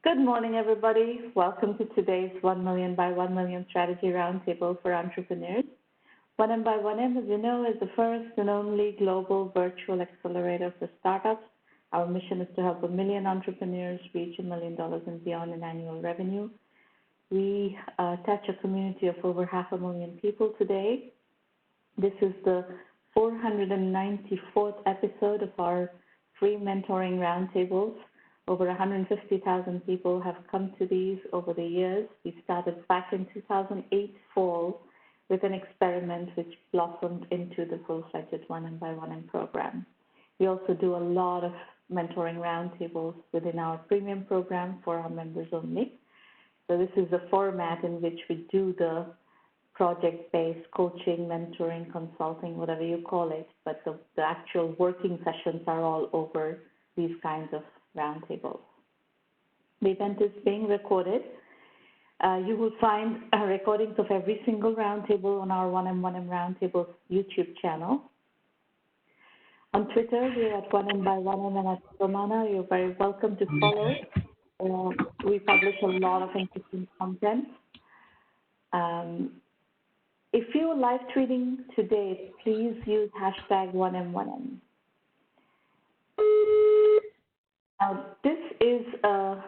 Good morning, everybody. Welcome to today's 1Mby1M Strategy Roundtable for Entrepreneurs. 1Mby1M, as you know, is the first and only global virtual accelerator for startups. Our mission is to help 1 million entrepreneurs reach $1 million and beyond in annual revenue. We touch a community of over 500,000 people today. This is the 494th episode of our free mentoring roundtables. Over 150,000 people have come to these over the years. We started back in 2008 fall with an experiment which blossomed into the full-fledged 1Mby1M program. We also do a lot of mentoring roundtables within our premium program for our members only. So this is the format in which we do the project-based coaching, mentoring, consulting, whatever you call it, but the actual working sessions are all over these kinds of roundtables. The event is being recorded. You will find recordings of every single roundtable on our 1M1M Roundtables YouTube channel. On Twitter, we're at 1M1M and at Romana. You're very welcome to follow. We publish a lot of interesting content. If you're live tweeting today, please use hashtag 1M1M. Now, this is a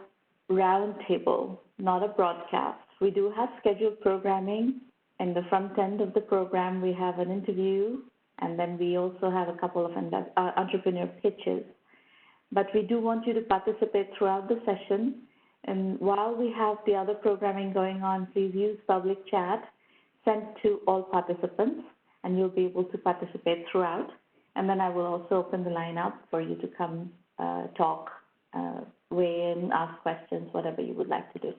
roundtable, not a broadcast. We do have scheduled programming. In the front end of the program, we have an interview, and then we also have a couple of entrepreneur pitches. But we do want you to participate throughout the session. And while we have the other programming going on, please use public chat sent to all participants, and you'll be able to participate throughout. And then I will also open the line up for you to come talk, weigh in, ask questions, whatever you would like to do.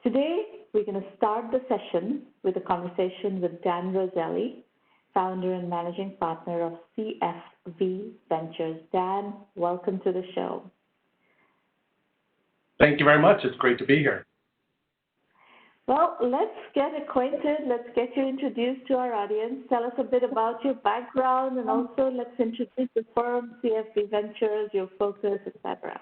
Today, we're going to start the session with a conversation with Dan Roselli, founder and managing partner of CFV Ventures. Dan, welcome to the show. Thank you very much. It's great to be here. Well, let's get acquainted. Let's get you introduced to our audience. Tell us a bit about your background, and also let's introduce the firm, CFV Ventures, your focus, etc.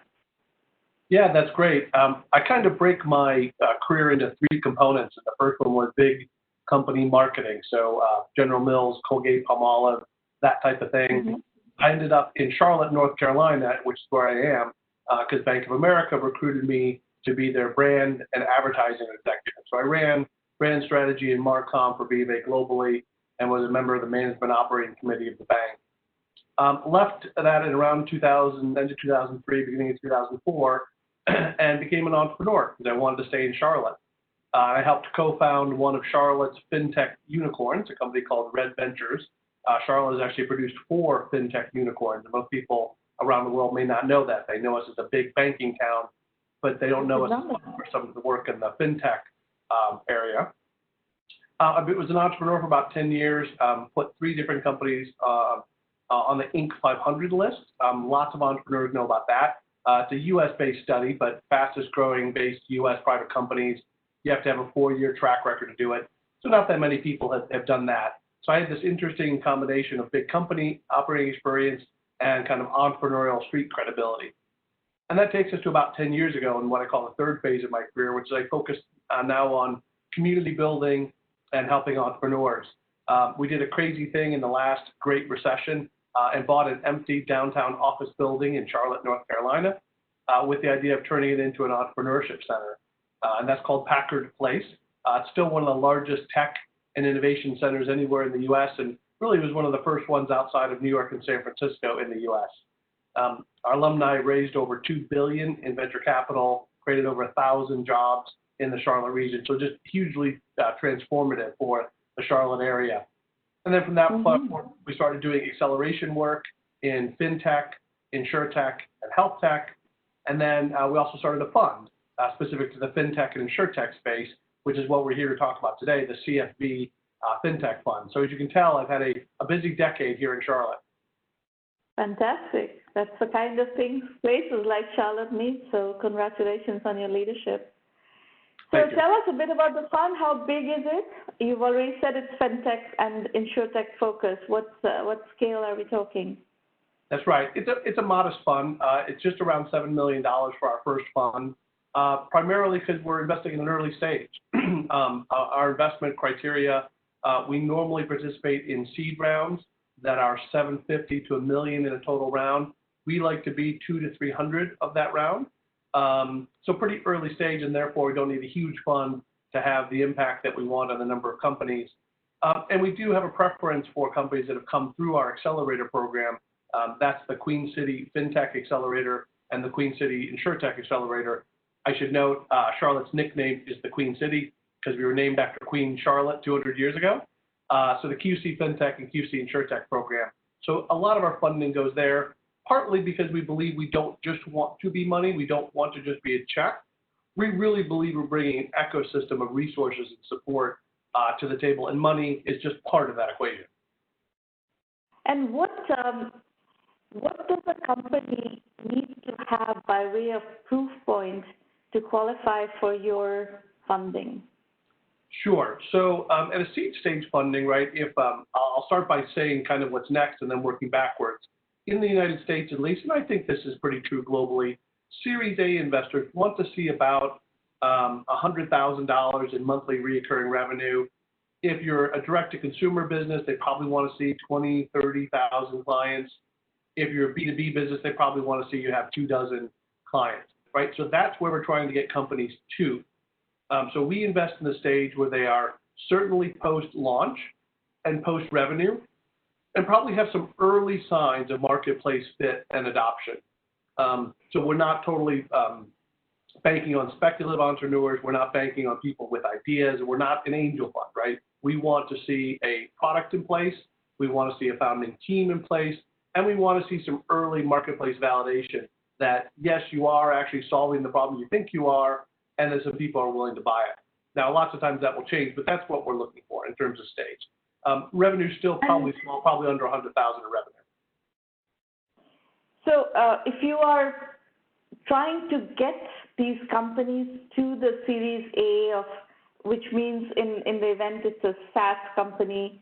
Yeah, that's great. I kind of break my career into three components. And the first one was big company marketing, so General Mills, Colgate-Palmolive, that type of thing. Mm-hmm. I ended up in Charlotte, North Carolina, which is where I am, because Bank of America recruited me to be their brand and advertising executive. So I ran brand strategy and Marcom for BofA globally and was a member of the management operating committee of the bank. Left that in around 2000, end of 2003, beginning of 2004, and became an entrepreneur because I wanted to stay in Charlotte. I helped co-found one of Charlotte's FinTech unicorns, a company called Red Ventures. Charlotte has actually produced 4 FinTech unicorns, and most people around the world may not know that. They know us as a big banking town, but they don't know us for some of the work in the FinTech area. I was an entrepreneur for about 10 years, put 3 different companies on the Inc. 500 list. Lots of entrepreneurs know about that. It's a US-based study, but fastest growing based US private companies. You have to have a 4-year track record to do it. So not that many people have done that. So I had this interesting combination of big company operating experience and kind of entrepreneurial street credibility. And that takes us to about 10 years ago in what I call the third phase of my career, which is I focus now on community building and helping entrepreneurs. We did a crazy thing in the last Great Recession and bought an empty downtown office building in Charlotte, North Carolina, with the idea of turning it into an entrepreneurship center. And that's called Packard Place. It's still one of the largest tech and innovation centers anywhere in the U.S. and really was one of the first ones outside of New York and San Francisco in the U.S. Our alumni raised over $2 billion in venture capital, created over 1,000 jobs in the Charlotte region. So just hugely transformative for the Charlotte area. And then from that platform, we started doing acceleration work in FinTech, InsureTech, and Health Tech. And then we also started a fund specific to the FinTech and InsureTech space, which is what we're here to talk about today, the CFV FinTech Fund. So as you can tell, I've had a busy decade here in Charlotte. Fantastic. That's the kind of things places like Charlotte need, so congratulations on your leadership. So tell us a bit about the fund. How big is it? You've already said it's FinTech and InsureTech focus. What scale are we talking? That's right. It's a modest fund. It's just around $7 million for our first fund, primarily because we're investing in an early stage. Our investment criteria, we normally participate in seed rounds that are 750 to $1 million in a total round. We like to be 200 to 300 of that round. So pretty early stage, and therefore we don't need a huge fund to have the impact that we want on the number of companies. And we do have a preference for companies that have come through our accelerator program. That's the Queen City FinTech Accelerator and the Queen City InsureTech Accelerator. I should note, Charlotte's nickname is the Queen City because we were named after Queen Charlotte 200 years ago. So the QC FinTech and QC InsureTech program. So a lot of our funding goes there, partly because we believe we don't just want to be money. We don't want to just be a check. We really believe we're bringing an ecosystem of resources and support to the table, and money is just part of that equation. And what does a company need to have by way of proof points to qualify for your funding? Sure. So at a seed stage funding, right, if I'll start by saying kind of what's next and then working backwards. In the United States, at least, and I think this is pretty true globally, Series A investors want to see about $100,000 in monthly recurring revenue. If you're a direct-to-consumer business, they probably want to see 20, 30,000 clients. If you're a B2B business, they probably want to see you have 24 clients, right? So that's where we're trying to get companies to. So we invest in the stage where they are certainly post-launch and post-revenue, and probably have some early signs of marketplace fit and adoption. So we're not totally banking on speculative entrepreneurs. We're not banking on people with ideas. We're not an angel fund, right? We want to see a product in place. We want to see a founding team in place. And we want to see some early marketplace validation that, yes, you are actually solving the problem you think you are, and that some people are willing to buy it. Now, lots of times that will change, but that's what we're looking for in terms of stage. Revenue still probably small, probably under 100,000 in revenue. So if you are trying to get these companies to the Series A, which means in the event it's a SaaS company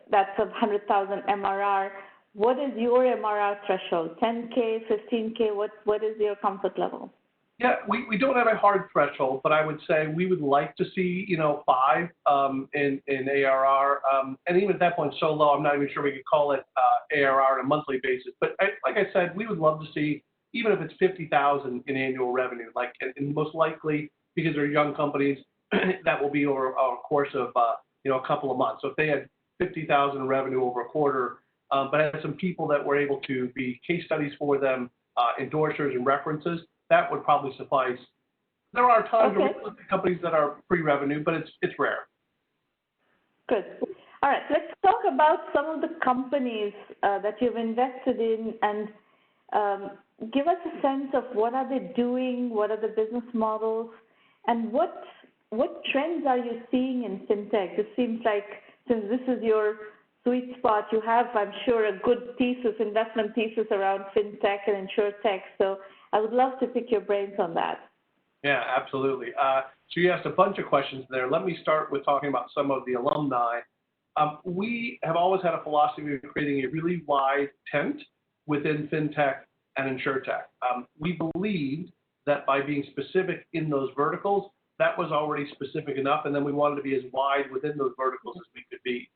that's of 100,000 MRR, what is your MRR threshold? 10K, 15K? What is your comfort level? Yeah, we don't have a hard threshold, but I would say we would like to see, 5 in ARR. And even at that point, so low, I'm not even sure we could call it ARR on a monthly basis. But like I said, we would love to see, even if it's 50,000 in annual revenue, and most likely, because they're young companies, that will be over a course of, a couple of months. So if they had 50,000 in revenue over a quarter, but had some people that were able to be case studies for them, endorsers and references, that would probably suffice. There are times where we look at companies that are pre-revenue, but it's rare. Good. All right, let's talk about some of the companies that you've invested in, and give us a sense of what are they doing, what are the business models, and what trends are you seeing in FinTech? It seems like, since this is your sweet spot, you have, I'm sure, a good investment thesis around FinTech and InsureTech. So I would love to pick your brains on that. Yeah, absolutely. So you asked a bunch of questions there. Let me start with talking about some of the alumni. We have always had a philosophy of creating a really wide tent within FinTech and InsureTech. We believed that by being specific in those verticals, that was already specific enough, and then we wanted to be as wide within those verticals as we could be.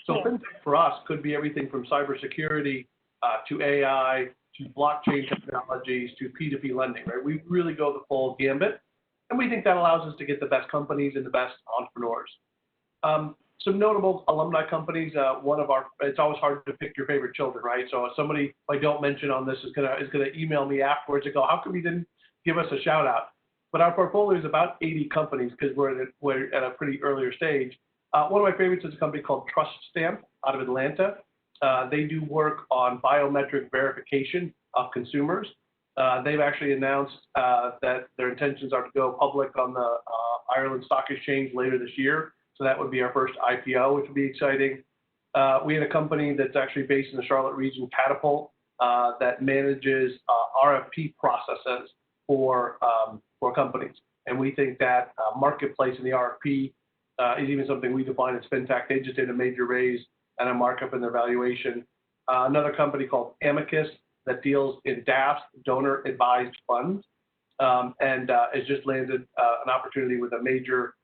So FinTech for us could be everything from cybersecurity to AI, to blockchain technologies, to P2P lending, right? We really go the full gambit, and we think that allows us to get the best companies and the best entrepreneurs. Some notable alumni companies, it's always hard to pick your favorite children, right? So somebody I don't mention on this is gonna email me afterwards and go, how come you didn't give us a shout out? But our portfolio is about 80 companies because we're at a pretty earlier stage. One of my favorites is a company called Trust Stamp out of Atlanta. They do work on biometric verification of consumers. They've actually announced that their intentions are to go public on the Ireland Stock Exchange later this year. So that would be our first IPO, which would be exciting. We had a company that's actually based in the Charlotte region, Catapult, that manages RFP processes for companies. And we think that marketplace in the RFP is even something we define as FinTech. They just did a major raise and a markup in their valuation. another company called Amicus that deals in DAFs, donor-advised funds, and has just landed an opportunity with a major,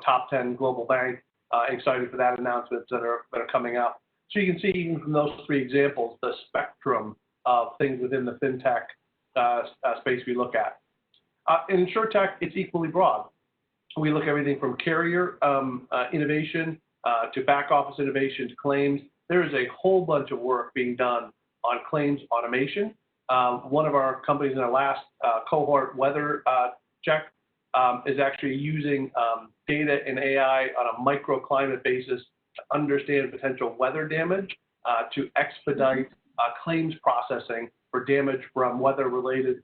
top 10 global bank. Excited for that announcements that are coming up. So you can see even from those three examples the spectrum of things within the fintech space we look at. In InsureTech, it's equally broad. We look at everything from carrier innovation to back office innovation to claims. There is a whole bunch of work being done on claims automation. One of our companies in our last cohort weather check is actually using data and AI on a microclimate basis to understand potential weather damage to expedite claims processing for damage from weather-related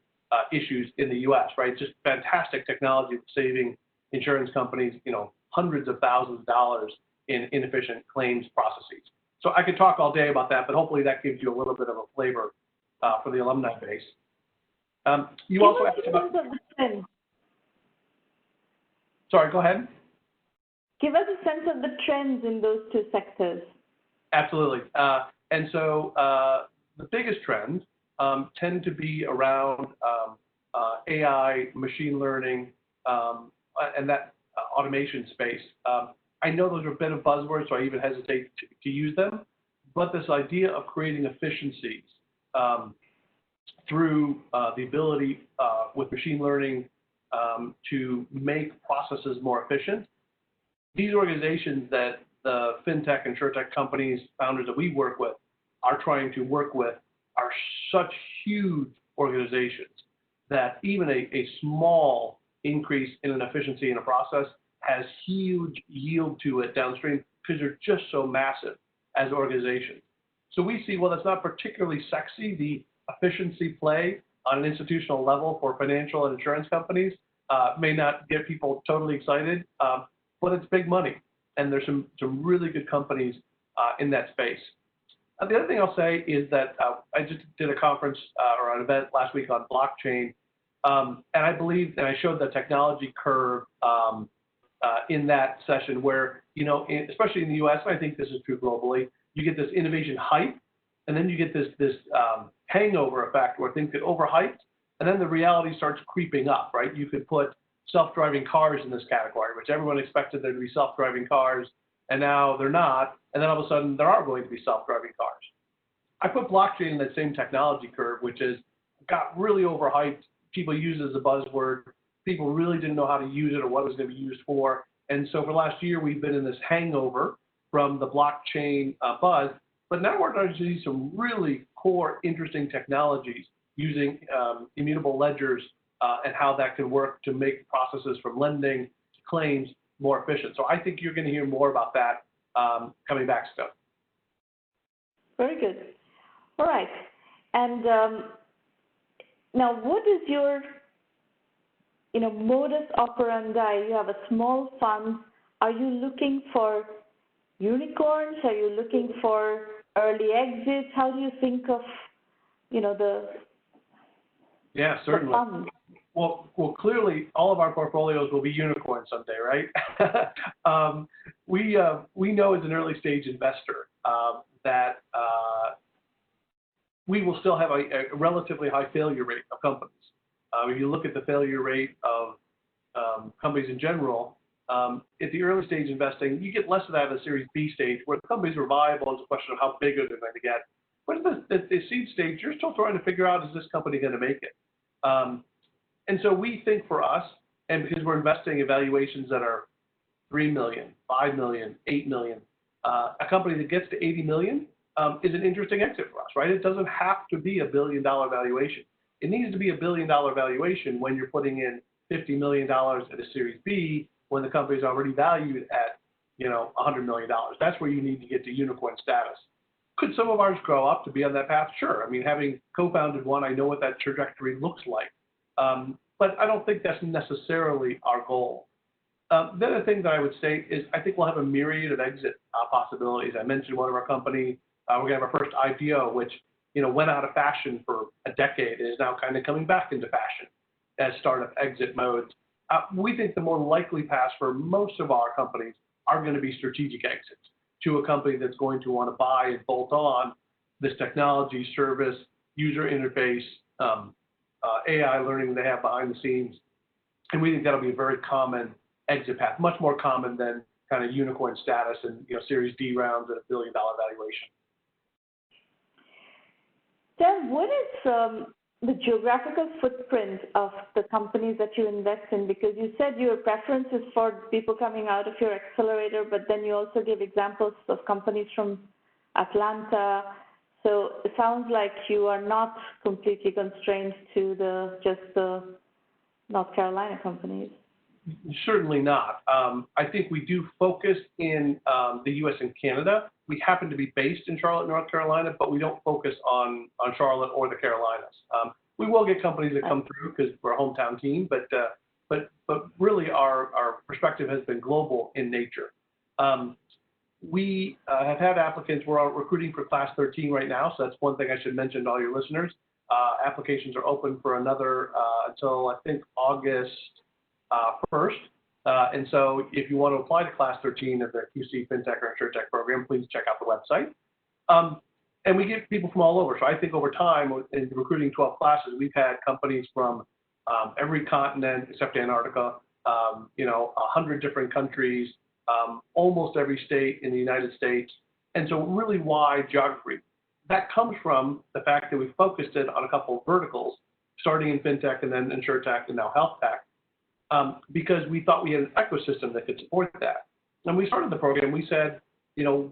issues in the U.S., right? Just fantastic technology saving insurance companies, hundreds of thousands of dollars in inefficient claims processes. So I could talk all day about that, but hopefully that gives you a little bit of a flavor for the alumni base. You also asked about. Sorry, go ahead. Give us a sense of the trends in those two sectors. Absolutely. And so the biggest trends tend to be around AI, machine learning, and that automation space. I know those are a bit of buzzwords, so I even hesitate to use them, but this idea of creating efficiencies through the ability with machine learning to make processes more efficient. These organizations that the FinTech and InsureTech companies, founders that we work with, are trying to work with are such huge organizations that even a small increase in an efficiency in a process has huge yield to it downstream because they're just so massive as organizations. So we see, well, that's not particularly sexy, the efficiency play on an institutional level for financial and insurance companies may not get people totally excited, but it's big money. And there's some really good companies in that space. The other thing I'll say is that I just did a conference or an event last week on blockchain, and I believe, and I showed the technology curve in that session where, especially in the US, and I think this is true globally, you get this innovation hype, and then you get this hangover effect where things get overhyped, and then the reality starts creeping up, right? You could put self-driving cars in this category, which everyone expected there to be self-driving cars, and now they're not, and then all of a sudden there are going to be self-driving cars. I put blockchain in that same technology curve, which is got really overhyped. People use it as a buzzword. People really didn't know how to use it or what it was going to be used for. And so for last year, we've been in this hangover from the blockchain buzz, but now we're starting to see some really core, interesting technologies using immutable ledgers and how that can work to make processes from lending to claims more efficient. So I think you're going to hear more about that coming back soon. Very good. All right. And now what is your modus operandi? You have a small fund. Are you looking for unicorns? Are you looking for early exits? How do you think of, Yeah, certainly. the fund? Well, clearly, all of our portfolios will be unicorns someday, right? We know as an early stage investor that we will still have a relatively high failure rate of companies. If you look at the failure rate of companies in general, at the early stage investing, you get less of that at the Series B stage, where the companies are viable. It's a question of how big are they going to get. But at the seed stage, you're still trying to figure out, is this company going to make it? And so we think for us, and because we're investing in valuations that are 3 million, 5 million, 8 million, a company that gets to 80 million is an interesting exit for us, right? It doesn't have to be $1 billion valuation. It needs to be $1 billion valuation when you're putting in $50 million at a Series B when the company's already valued at, $100 million. That's where you need to get to unicorn status. Could some of ours grow up to be on that path? Sure. I mean, having co-founded one, I know what that trajectory looks like. But I don't think that's necessarily our goal. The other thing that I would say is I think we'll have a myriad of exit possibilities. I mentioned one of our companies, we're going to have our first IPO, which went out of fashion for a decade and is now kind of coming back into fashion as startup exit modes. We think the more likely paths for most of our companies are going to be strategic exits to a company that's going to want to buy and bolt on this technology, service, user interface, AI learning they have behind the scenes. And we think that'll be a very common exit path, much more common than kind of unicorn status and Series D rounds at $1 billion valuation. Dan, what is the geographical footprint of the companies that you invest in? Because you said your preference is for people coming out of your accelerator, but then you also give examples of companies from Atlanta. So it sounds like you are not completely constrained to just the North Carolina companies. Certainly not. I think we do focus in the U.S. and Canada. We happen to be based in Charlotte, North Carolina, but we don't focus on Charlotte or the Carolinas. We will get companies that come through because we're a hometown team, but really our perspective has been global in nature. We have had applicants. We're recruiting for Class 13 right now, so that's one thing I should mention to all your listeners. Applications are open for another until I think August 1st. And so if you want to apply to Class 13 of the QC FinTech or InsureTech program, please check out the website. And we get people from all over. So I think over time, in recruiting 12 classes, we've had companies from every continent except Antarctica, 100 different countries, almost every state in the United States. And so really wide geography. That comes from the fact that we focused it on a couple of verticals, starting in FinTech and then InsureTech and now Health Tech. Because we thought we had an ecosystem that could support that. And we started the program, we said,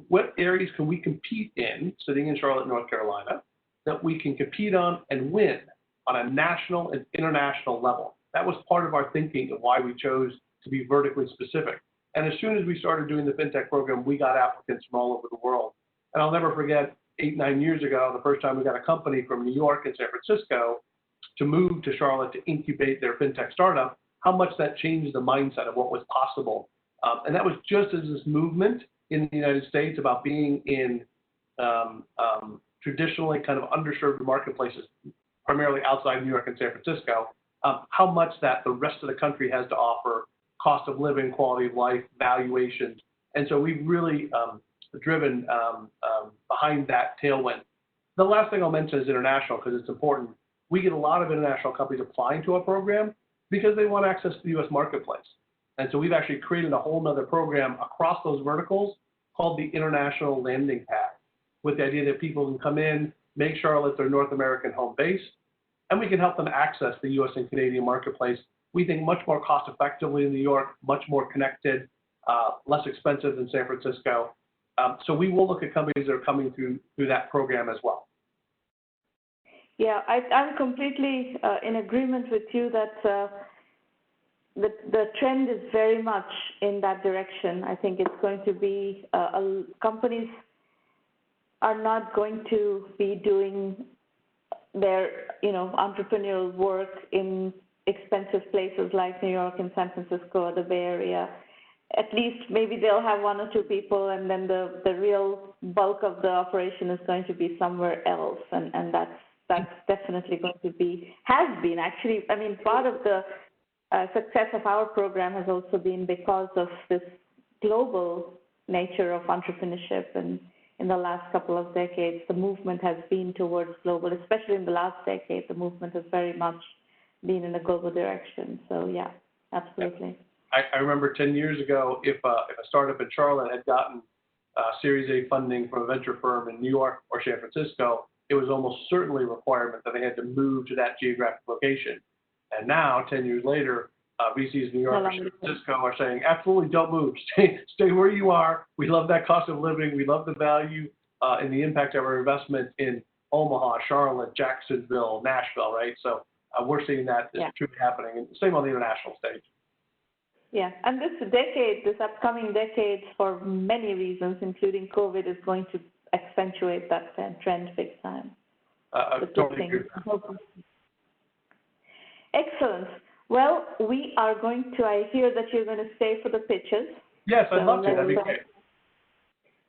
what areas can we compete in, sitting in Charlotte, North Carolina, that we can compete on and win on a national and international level? That was part of our thinking of why we chose to be vertically specific. And as soon as we started doing the FinTech program, we got applicants from all over the world. And I'll never forget, 8-9 years ago, the first time we got a company from New York and San Francisco to move to Charlotte to incubate their FinTech startup, how much that changed the mindset of what was possible. And that was just as this movement in the United States about being in traditionally kind of underserved marketplaces, primarily outside New York and San Francisco, how much that the rest of the country has to offer, cost of living, quality of life, valuations. And so we've really driven behind that tailwind. The last thing I'll mention is international, because it's important. We get a lot of international companies applying to our program because they want access to the U.S. marketplace. And so we've actually created a whole nother program across those verticals called the International Landing Pad, with the idea that people can come in, make Charlotte their North American home base, and we can help them access the U.S. and Canadian marketplace. We think much more cost effectively in New York, much more connected, less expensive than San Francisco. So we will look at companies that are coming through that program as well. Yeah, I'm completely in agreement with you that the trend is very much in that direction. I think it's going to be, companies are not going to be doing their, entrepreneurial work in expensive places like New York and San Francisco or the Bay Area. At least maybe they'll have one or two people, and then the real bulk of the operation is going to be somewhere else, and that's definitely going to be, has been actually, part of the success of our program has also been because of this global nature of entrepreneurship. And in the last couple of decades, the movement has been towards global, especially in the last decade, the movement has very much been in a global direction. So yeah, absolutely. I remember 10 years ago, if a startup in Charlotte had gotten Series A funding from a venture firm in New York or San Francisco, it was almost certainly a requirement that they had to move to that geographic location. And now, 10 years later, VCs in New York or San Francisco are saying, absolutely don't move. Stay where you are. We love that cost of living. We love the value and the impact of our investment in Omaha, Charlotte, Jacksonville, Nashville, right? So we're seeing that is truly happening. And same on the international stage. Yeah, and this upcoming decade, for many reasons, including COVID, is going to accentuate that trend big time. Totally agree. Excellent. Well, we are going to, I hear that you're going to stay for the pitches. Yes, I'd love to. That'd be great.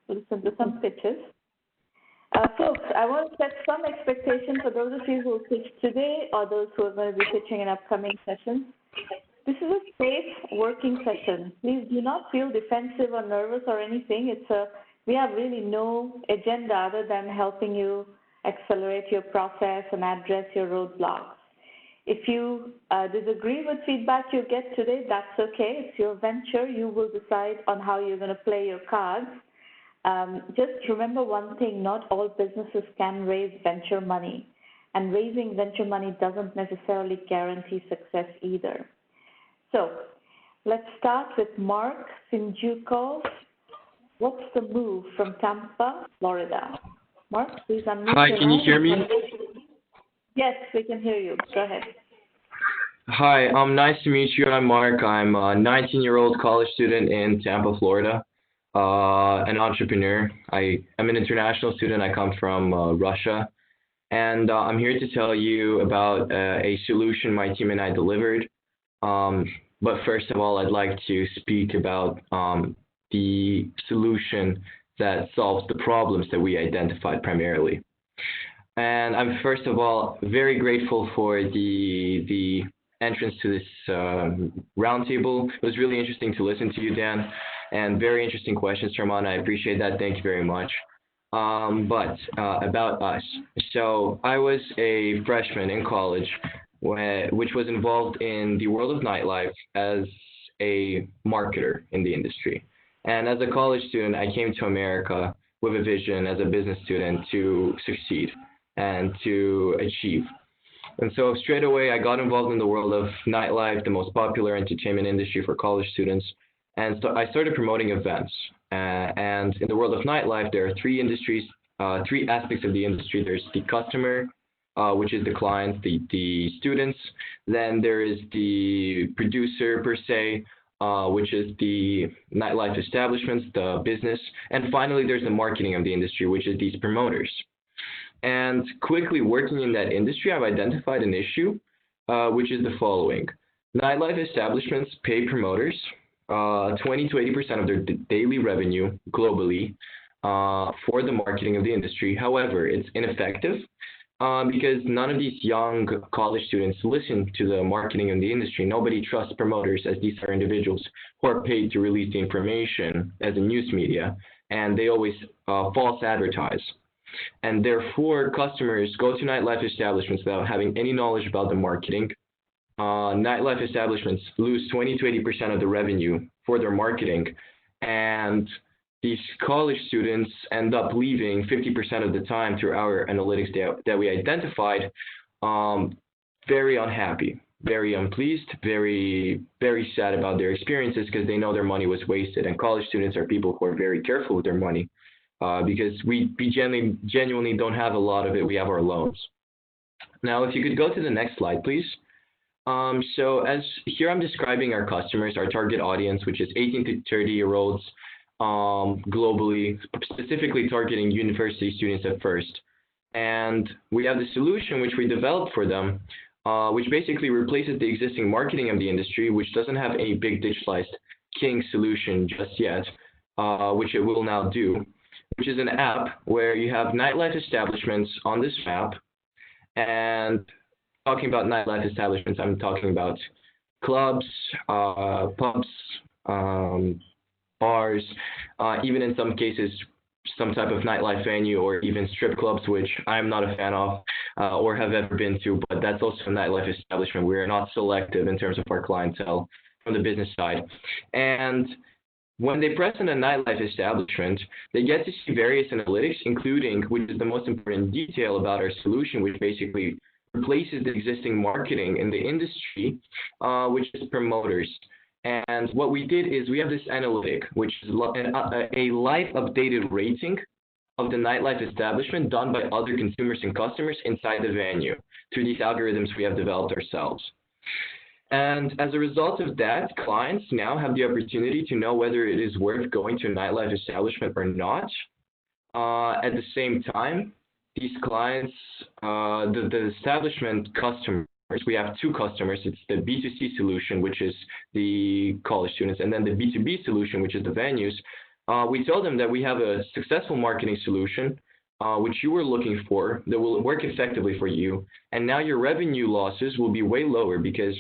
Listen to some pitches. Folks, I want to set some expectations for those of you who will pitch today or those who are going to be pitching in upcoming sessions. This is a safe working session. Please do not feel defensive or nervous or anything. we have really no agenda other than helping you accelerate your process and address your roadblocks. If you disagree with feedback you get today, that's okay. It's your venture. You will decide on how you're going to play your cards. Just remember one thing, not all businesses can raise venture money. And raising venture money doesn't necessarily guarantee success either. So let's start with Mark Sindyukov. What's the move from Tampa, Florida? Mark, please unmute. Hi, can you hear me? Yes, we can hear you. Go ahead. Hi, nice to meet you. I'm Mark. I'm a 19-year-old college student in Tampa, Florida, an entrepreneur. I am an international student. I come from Russia, and I'm here to tell you about a solution my team and I delivered. But first of all, I'd like to speak about the solution that solves the problems that we identified primarily. And I'm first of all very grateful for the entrance to this roundtable. It was really interesting to listen to you, Dan, and very interesting questions, Sharman. I appreciate that. Thank you very much. But about us. So I was a freshman in college, which was involved in the world of nightlife as a marketer in the industry. And as a college student, I came to America with a vision as a business student to succeed and to achieve. And so straight away, I got involved in the world of nightlife, the most popular entertainment industry for college students. And so I started promoting events. And in the world of nightlife, there are three aspects of the industry. There's the customer, which is the clients, the students. Then there is the producer per se, which is the nightlife establishments, the business. And finally, there's the marketing of the industry, which is these promoters. And quickly working in that industry, I've identified an issue, which is the following. Nightlife establishments pay promoters 20 to 80% of their daily revenue globally for the marketing of the industry. However, it's ineffective because none of these young college students listen to the marketing of the industry. Nobody trusts promoters, as these are individuals who are paid to release the information as a news media, and they always false advertise. And therefore, customers go to nightlife establishments without having any knowledge about the marketing. Nightlife establishments lose 20 to 80% of the revenue for their marketing, and these college students end up leaving 50% of the time through our analytics that we identified, very unhappy, very unpleased, very, very sad about their experiences because they know their money was wasted. And college students are people who are very careful with their money because we genuinely don't have a lot of it. We have our loans. Now, if you could go to the next slide, please. So as here I'm describing our customers, our target audience, which is 18 to 30-year-olds globally, specifically targeting university students at first. And we have the solution which we developed for them, which basically replaces the existing marketing of the industry, which doesn't have a big digitalized king solution just yet, which it will now do, which is an app where you have nightlife establishments on this map. And talking about nightlife establishments, I'm talking about clubs, pubs, bars, even in some cases, some type of nightlife venue or even strip clubs, which I'm not a fan of or have ever been to, but that's also a nightlife establishment. We're not selective in terms of our clientele from the business side. And when they press in a nightlife establishment, they get to see various analytics, including, which is the most important detail about our solution, which basically replaces the existing marketing in the industry, which is promoters. And what we did is we have this analytic, which is a live updated rating of the nightlife establishment done by other consumers and customers inside the venue through these algorithms we have developed ourselves. And as a result of that, clients now have the opportunity to know whether it is worth going to a nightlife establishment or not. At the same time, these clients, the establishment customers, we have two customers. It's the B2C solution, which is the college students, and then the B2B solution, which is the venues. We tell them that we have a successful marketing solution, which you were looking for, that will work effectively for you. And now your revenue losses will be way lower because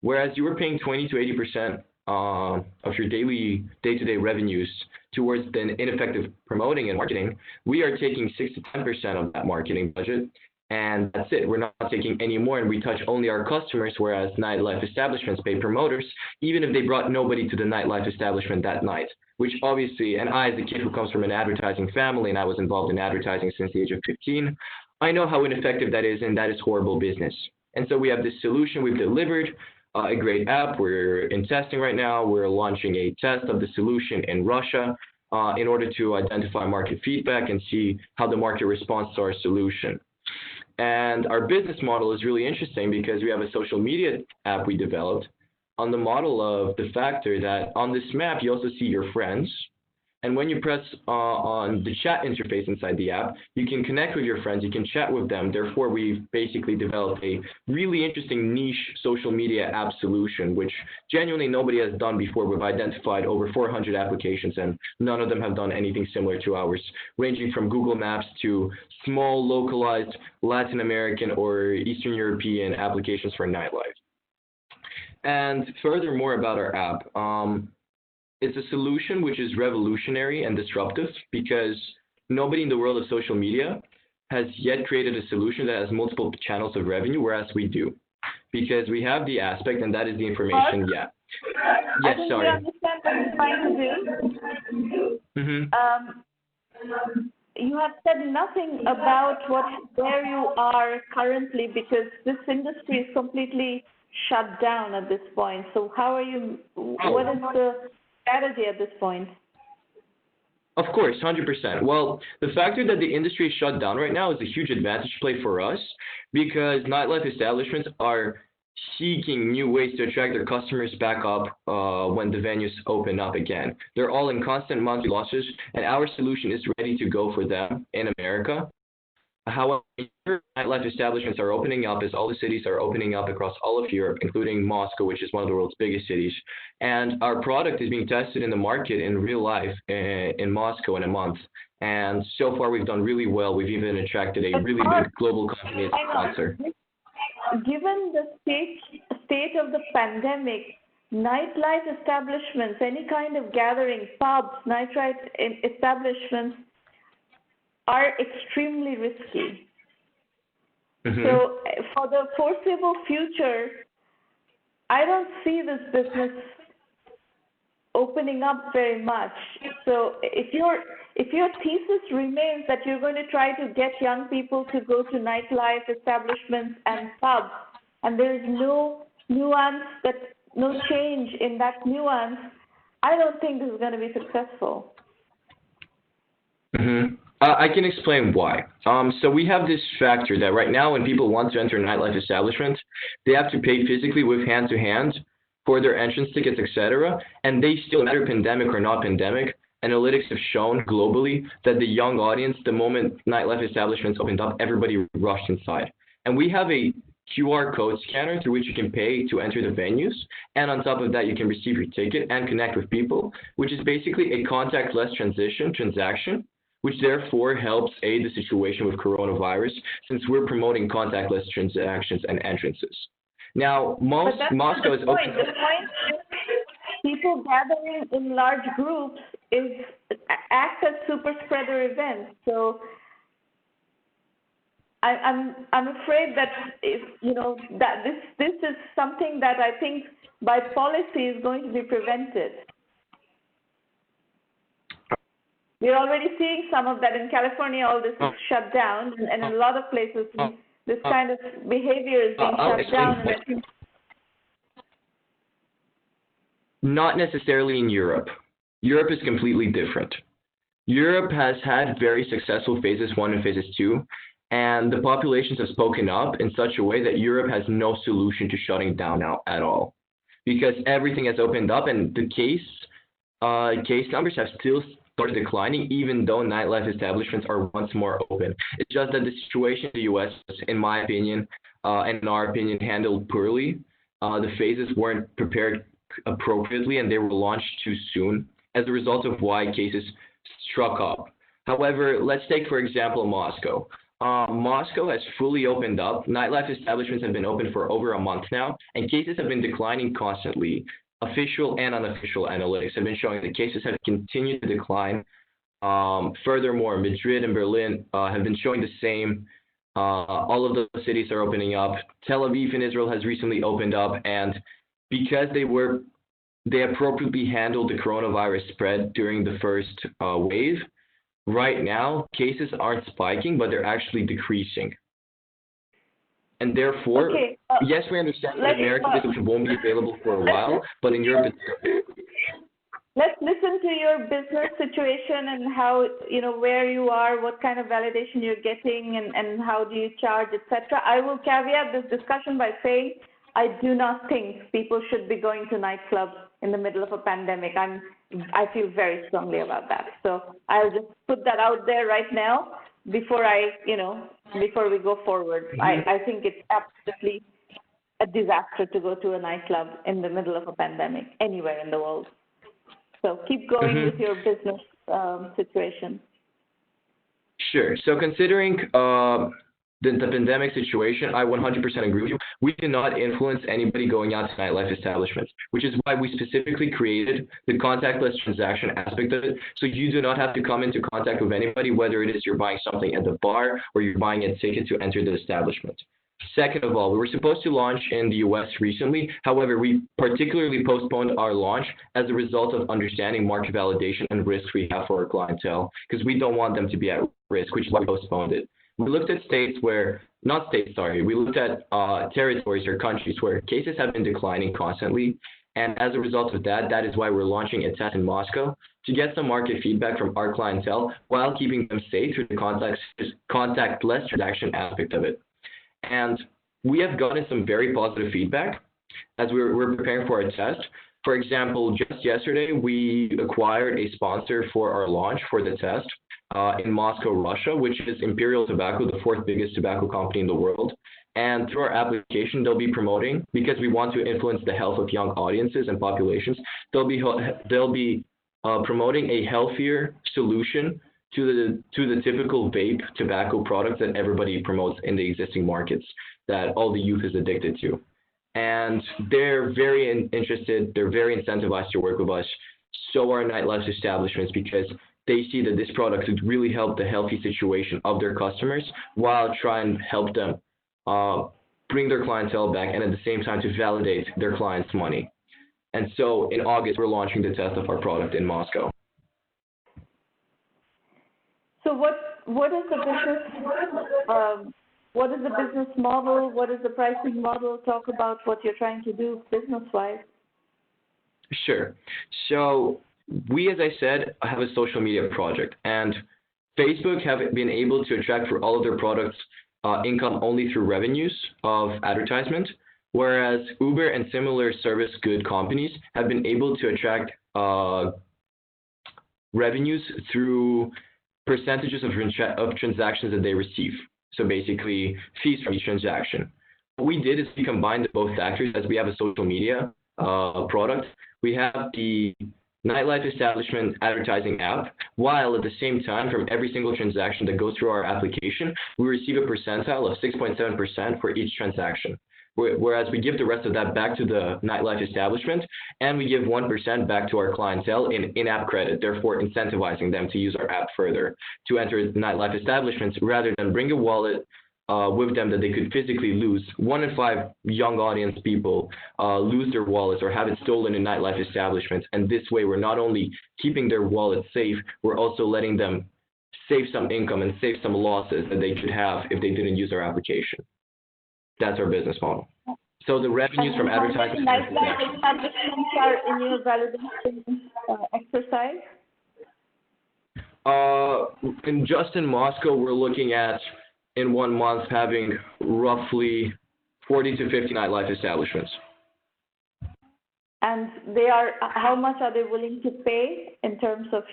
whereas you were paying 20 to 80% of your daily day-to-day revenues towards then ineffective promoting and marketing, we are taking 6 to 10% of that marketing budget, and that's it. We're not taking any more, and we touch only our customers, whereas nightlife establishments pay promoters, even if they brought nobody to the nightlife establishment that night, which obviously, and I as a kid who comes from an advertising family, and I was involved in advertising since the age of 15, I know how ineffective that is, and that is horrible business. And so we have this solution we've delivered, a great app. We're in testing right now. We're launching a test of the solution in Russia in order to identify market feedback and see how the market responds to our solution. And our business model is really interesting because we have a social media app we developed on the model of the factor that on this map, you also see your friends. And when you press on the chat interface inside the app, you can connect with your friends, you can chat with them. Therefore, we've basically developed a really interesting niche social media app solution, which genuinely nobody has done before. We've identified over 400 applications, and none of them have done anything similar to ours, ranging from Google Maps to small, localized Latin American or Eastern European applications for nightlife. And furthermore about our app, it's a solution which is revolutionary and disruptive because nobody in the world of social media has yet created a solution that has multiple channels of revenue, whereas we do. Because we have the aspect, and that is the information, Mark? yeah. Yes, Yes, sorry. I think you understand what you're trying to do. You have said nothing about where you are currently because this industry is completely shut down at this point. So how are you, what is the strategy at this point? Of course, 100%. Well, the factor that the industry is shut down right now is a huge advantage play for us because nightlife establishments are seeking new ways to attract their customers back up when the venues open up again. They're all in constant monthly losses, and our solution is ready to go for them in America. However, nightlife establishments are opening up as all the cities are opening up across all of Europe, including Moscow, which is one of the world's biggest cities. And our product is being tested in the market in real life in Moscow in a month. And so far, we've done really well. We've even attracted a really big global company as a sponsor. Given the state of the pandemic, nightlife establishments, any kind of gathering, pubs, nightlife establishments, are extremely risky. So for the foreseeable future, I don't see this business opening up very much. So if your thesis remains that you're going to try to get young people to go to nightlife establishments and pubs, and there is no nuance, no change in that nuance, I don't think this is going to be successful. I can explain why. So we have this factor that right now when people want to enter a nightlife establishment, they have to pay physically with hand-to-hand for their entrance tickets, etc. And they still, no matter pandemic or not pandemic, analytics have shown globally that the young audience, the moment nightlife establishments opened up, everybody rushed inside. And we have a QR code scanner through which you can pay to enter the venues. And on top of that, you can receive your ticket and connect with people, which is basically a contactless transaction, which therefore helps aid the situation with coronavirus since we're promoting contactless transactions and entrances. Now, Moscow is open. The point is people gathering in large groups act as super spreader events. So I'm afraid that that this is something that I think by policy is going to be prevented. We're already seeing some of that in California. All this is shut down, and in a lot of places, this kind of behavior is being shut down. And I think not necessarily in Europe. Europe is completely different. Europe has had very successful phases 1 and phases 2, and the populations have spoken up in such a way that Europe has no solution to shutting down now at all, because everything has opened up, and the case numbers have still started declining, even though nightlife establishments are once more open. It's just that the situation in the U.S., in my opinion, and in our opinion, handled poorly. The phases weren't prepared appropriately, and they were launched too soon, as a result of why cases struck up. However, let's take, for example, Moscow. Moscow has fully opened up. Nightlife establishments have been open for over a month now, and cases have been declining constantly. official and unofficial analytics have been showing that cases have continued to decline. Furthermore, Madrid and Berlin have been showing the same. All of the cities are opening up. Tel Aviv in Israel has recently opened up, and because they appropriately handled the coronavirus spread during the first wave, right now cases aren't spiking, but they're actually decreasing. And therefore, yes, we understand that in America this won't be available for a while, but in Europe it's... Let's listen to your business situation and how, where you are, what kind of validation you're getting, and how do you charge, etc. I will caveat this discussion by saying I do not think people should be going to nightclubs in the middle of a pandemic. I feel very strongly about that. So I'll just put that out there right now before before we go forward. I think it's absolutely a disaster to go to a nightclub in the middle of a pandemic anywhere in the world. So keep going with your business situation. Sure. So considering the pandemic situation, I 100% agree with you. We cannot influence anybody going out to nightlife establishments, which is why we specifically created the contactless transaction aspect of it. So you do not have to come into contact with anybody, whether it is you're buying something at the bar or you're buying a ticket to enter the establishment. Second of all, we were supposed to launch in the US recently. However, we particularly postponed our launch as a result of understanding market validation and risks we have for our clientele, because we don't want them to be at risk, which is why we postponed it. We looked at we looked at territories or countries where cases have been declining constantly. And as a result of that, that is why we're launching a test in Moscow to get some market feedback from our clientele while keeping them safe through the contactless transaction aspect of it. And we have gotten some very positive feedback as we're preparing for our test. For example, just yesterday, we acquired a sponsor for our launch for the test in Moscow, Russia, which is Imperial Tobacco, the fourth biggest tobacco company in the world. And through our application, they'll be promoting, because we want to influence the health of young audiences and populations, they'll be promoting a healthier solution to the typical vape tobacco products that everybody promotes in the existing markets that all the youth is addicted to. And they're very interested, they're very incentivized to work with us. So are nightlife establishments, because they see that this product could really help the healthy situation of their customers while trying to help them bring their clientele back, and at the same time to validate their clients' money. And so in August, we're launching the test of our product in Moscow. So what is the business? What is the business model? What is the pricing model? Talk about what you're trying to do business-wise. Sure. So we, as I said, have a social media project, and Facebook have been able to attract for all of their products income only through revenues of advertisement, whereas Uber and similar service good companies have been able to attract revenues through percentages of transactions that they receive. So basically, fees from each transaction. What we did is we combined both factors. As we have a social media product, we have the nightlife establishment advertising app, while at the same time, from every single transaction that goes through our application, we receive a percentile of 6.7% for each transaction. Whereas we give the rest of that back to the nightlife establishment, and we give 1% back to our clientele in in-app credit, therefore incentivizing them to use our app further to enter nightlife establishments rather than bring a wallet with them that they could physically lose. 1 in 5 young audience people lose their wallets or have it stolen in nightlife establishments. And this way, we're not only keeping their wallet safe, we're also letting them save some income and save some losses that they could have if they didn't use our application. That's our business model. So the revenues from advertising. Nightlife establishments are in your validation exercise? In Moscow, we're looking at, in 1 month, having roughly 40 to 50 nightlife establishments. And how much are they willing to pay in terms of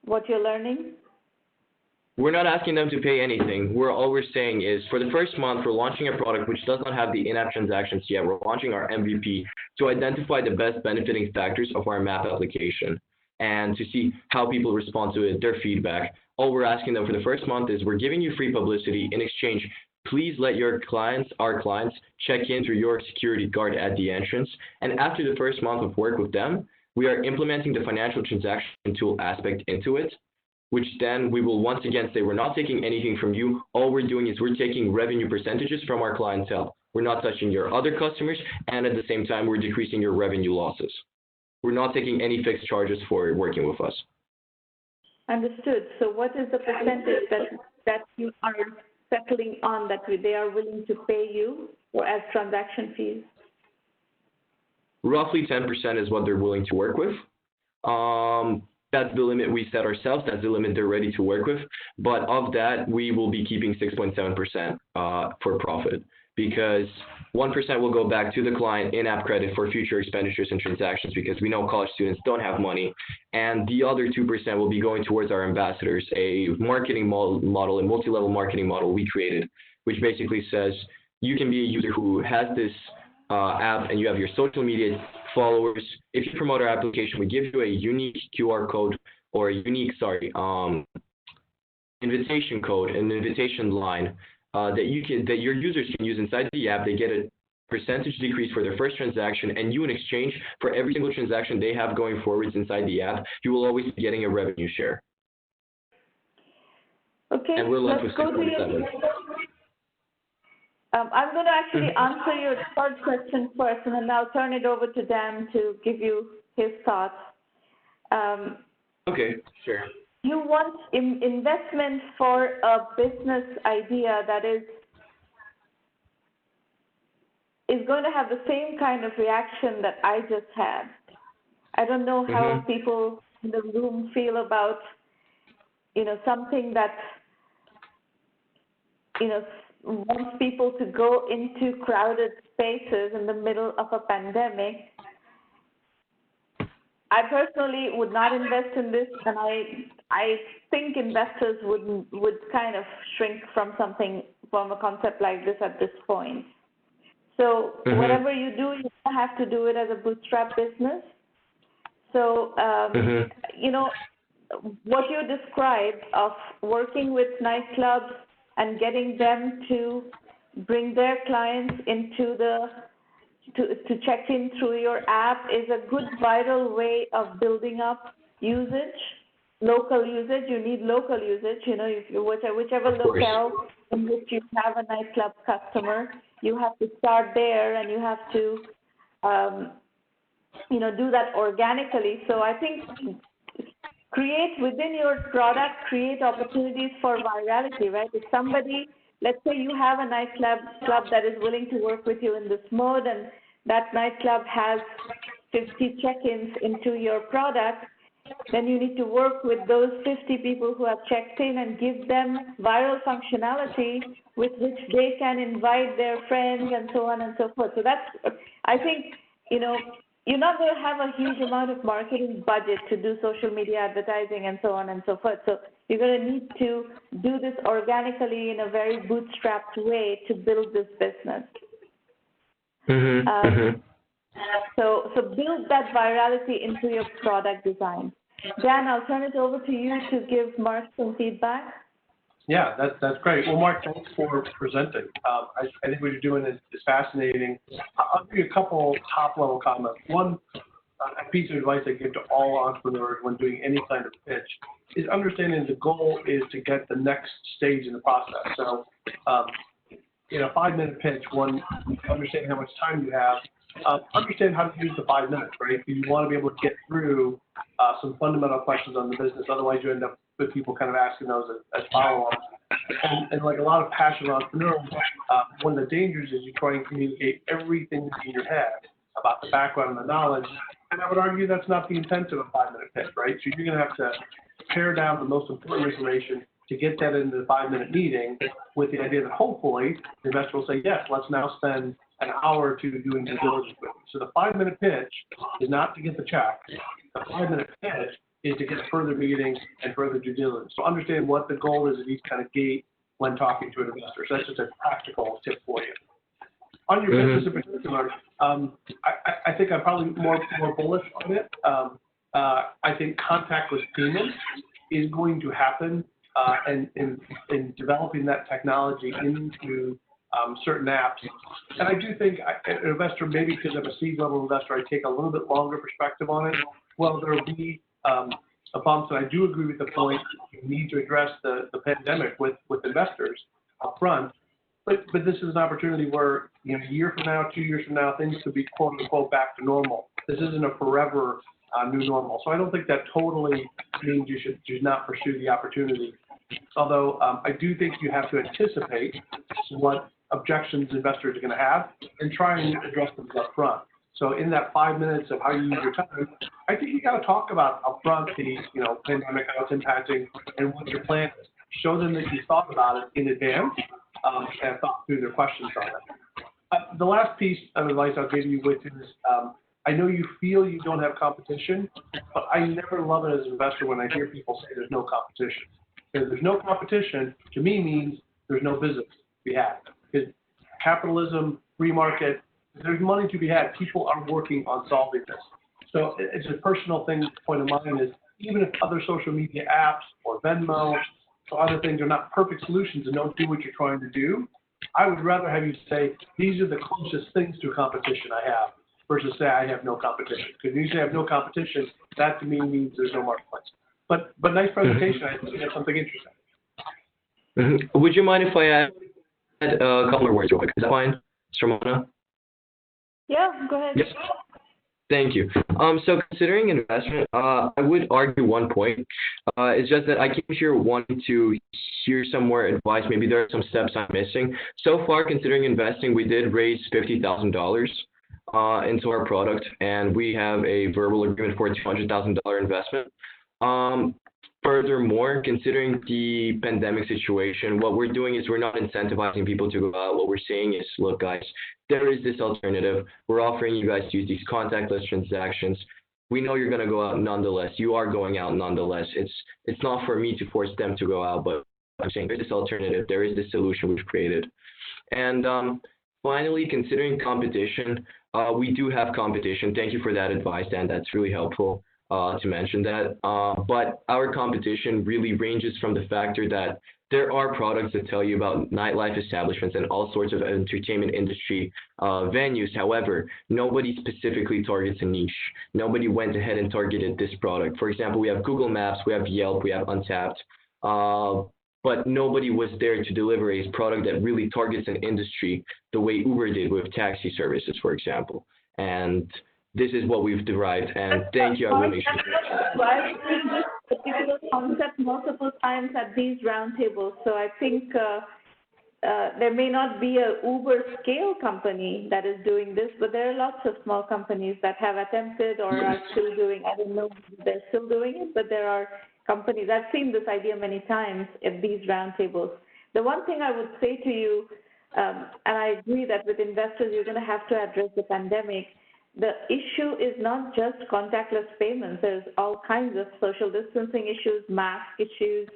what you're learning? We're not asking them to pay anything. All we're saying is, for the first month, we're launching a product which does not have the in-app transactions yet. We're launching our MVP to identify the best benefiting factors of our map application and to see how people respond to it, their feedback. All we're asking them for the first month is, we're giving you free publicity. In exchange, please let our clients, check in through your security guard at the entrance. And after the first month of work with them, we are implementing the financial transaction tool aspect into it, which then we will once again say we're not taking anything from you. All we're doing is we're taking revenue percentages from our clientele. We're not touching your other customers, and at the same time, we're decreasing your revenue losses. We're not taking any fixed charges for working with us. Understood. So what is the percentage that you are settling on that they are willing to pay you or as transaction fees? Roughly 10% is what they're willing to work with. That's the limit we set ourselves. That's the limit they're ready to work with. But of that, we will be keeping 6.7% for profit, because 1% will go back to the client in-app credit for future expenditures and transactions, because we know college students don't have money. And the other 2% will be going towards our ambassadors, a marketing model, a multi-level marketing model we created, which basically says you can be a user who has this app and you have your social media followers. If you promote our application, we give you a unique QR code or a unique, invitation code, an invitation line that your users can use inside the app. They get a percentage decrease for their first transaction, and you, in exchange for every single transaction they have going forwards inside the app, you will always be getting a revenue share. Okay, and we're left let's with go to your... I'm going to actually answer your third question first, and then I'll turn it over to Dan to give you his thoughts. Okay, sure. You want investment for a business idea that is going to have the same kind of reaction that I just had. I don't know how people in the room feel about, something that, wants people to go into crowded spaces in the middle of a pandemic. I personally would not invest in this, and I think investors would kind of shrink from a concept like this at this point. So whatever you do, you have to do it as a bootstrap business. So, what you described of working with nightclubs and getting them to bring their clients into to check in through your app is a good viral way of building up usage, local usage. You need local usage, whichever locale in which you have a nightclub customer, you have to start there, and you have to, do that organically. So I think create within your product, create opportunities for virality, right? If somebody, let's say you have a nightclub that is willing to work with you in this mode, and that nightclub has 50 check-ins into your product, then you need to work with those 50 people who have checked in and give them viral functionality with which they can invite their friends and so on and so forth. So that's, I think, you're not going to have a huge amount of marketing budget to do social media advertising and so on and so forth. So you're going to need to do this organically in a very bootstrapped way to build this business. So build that virality into your product design. Dan, I'll turn it over to you to give Mark some feedback. Yeah, that's great. Well, Mark, thanks for presenting. I think what you're doing is fascinating. I'll give you a couple top-level comments. One, a piece of advice I give to all entrepreneurs when doing any kind of pitch is understanding the goal is to get the next stage in the process. So in a 5-minute pitch, one, understanding how much time you have, understand how to use the 5 minutes, right? You want to be able to get through some fundamental questions on the business. Otherwise, you end up with people kind of asking those as follow-ups. And like a lot of passionate entrepreneurs, one of the dangers is you try and communicate everything in your head about the background and the knowledge. And I would argue that's not the intent of a 5-minute pitch, right? So you're going to have to pare down the most important information to get that into the 5-minute meeting with the idea that hopefully the investor will say, yes, let's now spend an hour or two doing due diligence with you. So the 5-minute pitch is not to get the check. The 5-minute pitch is to get further meetings and further due diligence. So understand what the goal is at each kind of gate when talking to an investor. So that's just a practical tip for you. On your business in particular, I think I'm probably more bullish on it. I think contactless payments is going to happen and in developing that technology into certain apps. And I do think an investor, maybe because I'm a seed-level investor, I take a little bit longer perspective on it. Well, there will be a bump, and I do agree with the point you need to address the pandemic with investors up front. But this is an opportunity where, a year from now, 2 years from now, things could be quote unquote back to normal. This isn't a forever new normal. So I don't think that totally means you should not pursue the opportunity. Although I do think you have to anticipate what objections investors are going to have and try and address them up front. So in that 5 minutes of how you use your time, I think you got to talk about upfront the pandemic, how it's impacting, and what your plan is. Show them that you thought about it in advance and thought through their questions on it. The last piece of advice I'll give you, which is I know you feel you don't have competition, but I never love it as an investor when I hear people say there's no competition. Because there's no competition, to me, means there's no business to be had. Because capitalism, free market, there's money to be had. People are working on solving this. So it's a personal thing, point of mine is, even if other social media apps or Venmo or other things are not perfect solutions and don't do what you're trying to do, I would rather have you say, these are the closest things to competition I have, versus say I have no competition. Because when you say I have no competition, that to me means there's no marketplace. But nice presentation. I think that's something interesting. Mm-hmm. Would you mind if I add a couple of words real quick? Is that fine, Ramona? Yeah, go ahead. Yes. Thank you. So considering investment, I would argue one point. It's just that I came here wanting to hear some more advice. Maybe there are some steps I'm missing. So far, considering investing, we did raise $50,000 into our product, and we have a verbal agreement for a $200,000 investment. Furthermore, considering the pandemic situation, what we're doing is we're not incentivizing people to go out. What we're saying is, look, guys, there is this alternative. We're offering you guys to use these contactless transactions. We know you're going to go out nonetheless. You are going out nonetheless. It's not for me to force them to go out, but I'm saying there's this alternative. There is this solution we've created. And finally, considering competition, we do have competition. Thank you for that advice, Dan. That's really helpful to mention that. But our competition really ranges from the factor that there are products that tell you about nightlife establishments and all sorts of entertainment industry venues. However, nobody specifically targets a niche. Nobody went ahead and targeted this product. For example, we have Google Maps, we have Yelp, we have Untapped, but nobody was there to deliver a product that really targets an industry the way Uber did with taxi services, for example. And this is what we've derived, and thank you. I really I've seen this particular concept multiple times at these roundtables, so I think there may not be a Uber scale company that is doing this, but there are lots of small companies that have attempted or are still doing. I don't know if they're still doing it, but there are companies. I've seen this idea many times at these roundtables. The one thing I would say to you, and I agree that with investors, you're going to have to address the pandemic. The issue is not just contactless payments. There's all kinds of social distancing issues, mask issues,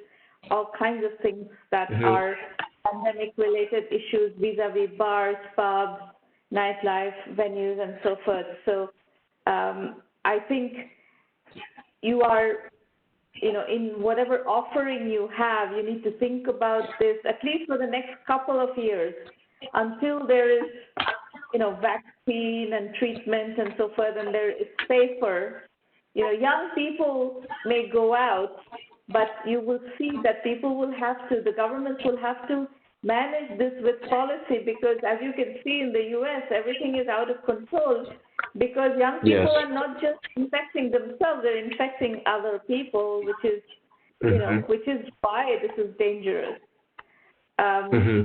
all kinds of things that are pandemic-related issues vis-a-vis bars, pubs, nightlife, venues, and so forth. So I think you are, in whatever offering you have, you need to think about this at least for the next couple of years until there is vaccine and treatment and so forth, and it's safer. Young people may go out, but you will see that the governments will have to manage this with policy, because as you can see in the U.S., everything is out of control because young people are not just infecting themselves, they're infecting other people, which is, which is why this is dangerous.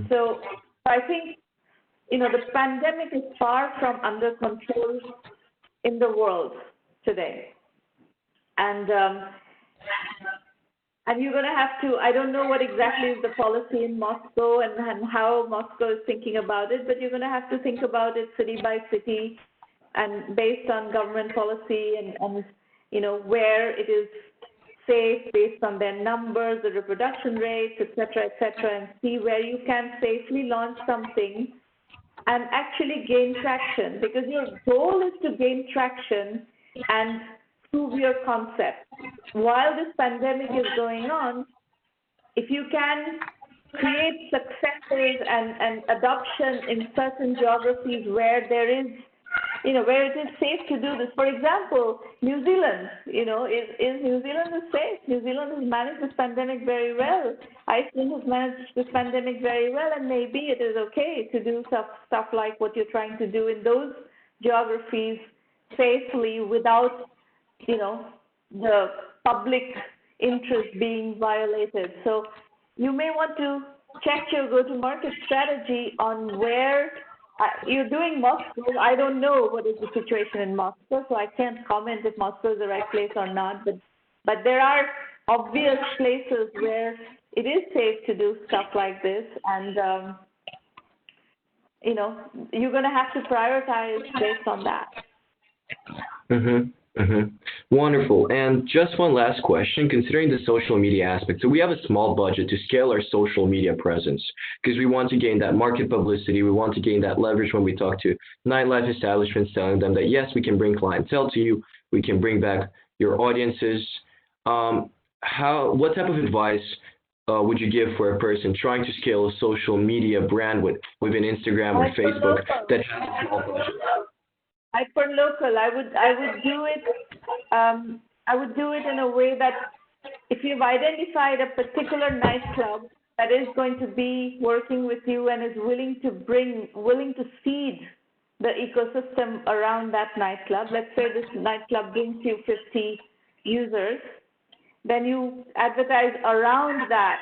So I think, the pandemic is far from under control in the world today. And you're going to have to, I don't know what exactly is the policy in Moscow and how Moscow is thinking about it, but you're going to have to think about it city by city and based on government policy and where it is safe based on their numbers, the reproduction rates, et cetera, and see where you can safely launch something and actually gain traction, because your goal is to gain traction and prove your concept. While this pandemic is going on, if you can create successes and adoption in certain geographies where there is, where it is safe to do this. For example, New Zealand, is New Zealand safe? New Zealand has managed this pandemic very well. Iceland has managed this pandemic very well, and maybe it is okay to do stuff like what you're trying to do in those geographies safely without, the public interest being violated. So you may want to check your go-to-market strategy on where you're doing Moscow. I don't know what is the situation in Moscow, so I can't comment if Moscow is the right place or not. But there are obvious places where it is safe to do stuff like this, and you're going to have to prioritize based on that. Wonderful. And just one last question, considering the social media aspect. So we have a small budget to scale our social media presence because we want to gain that market publicity. We want to gain that leverage when we talk to nightlife establishments, telling them that, yes, we can bring clientele to you. We can bring back your audiences. What type of advice would you give for a person trying to scale a social media brand within Instagram or Facebook that has a small budget? Hyper-local. I would do it. I would do it in a way that if you've identified a particular nightclub that is going to be working with you and is willing to seed the ecosystem around that nightclub. Let's say this nightclub brings you 50 users, then you advertise around that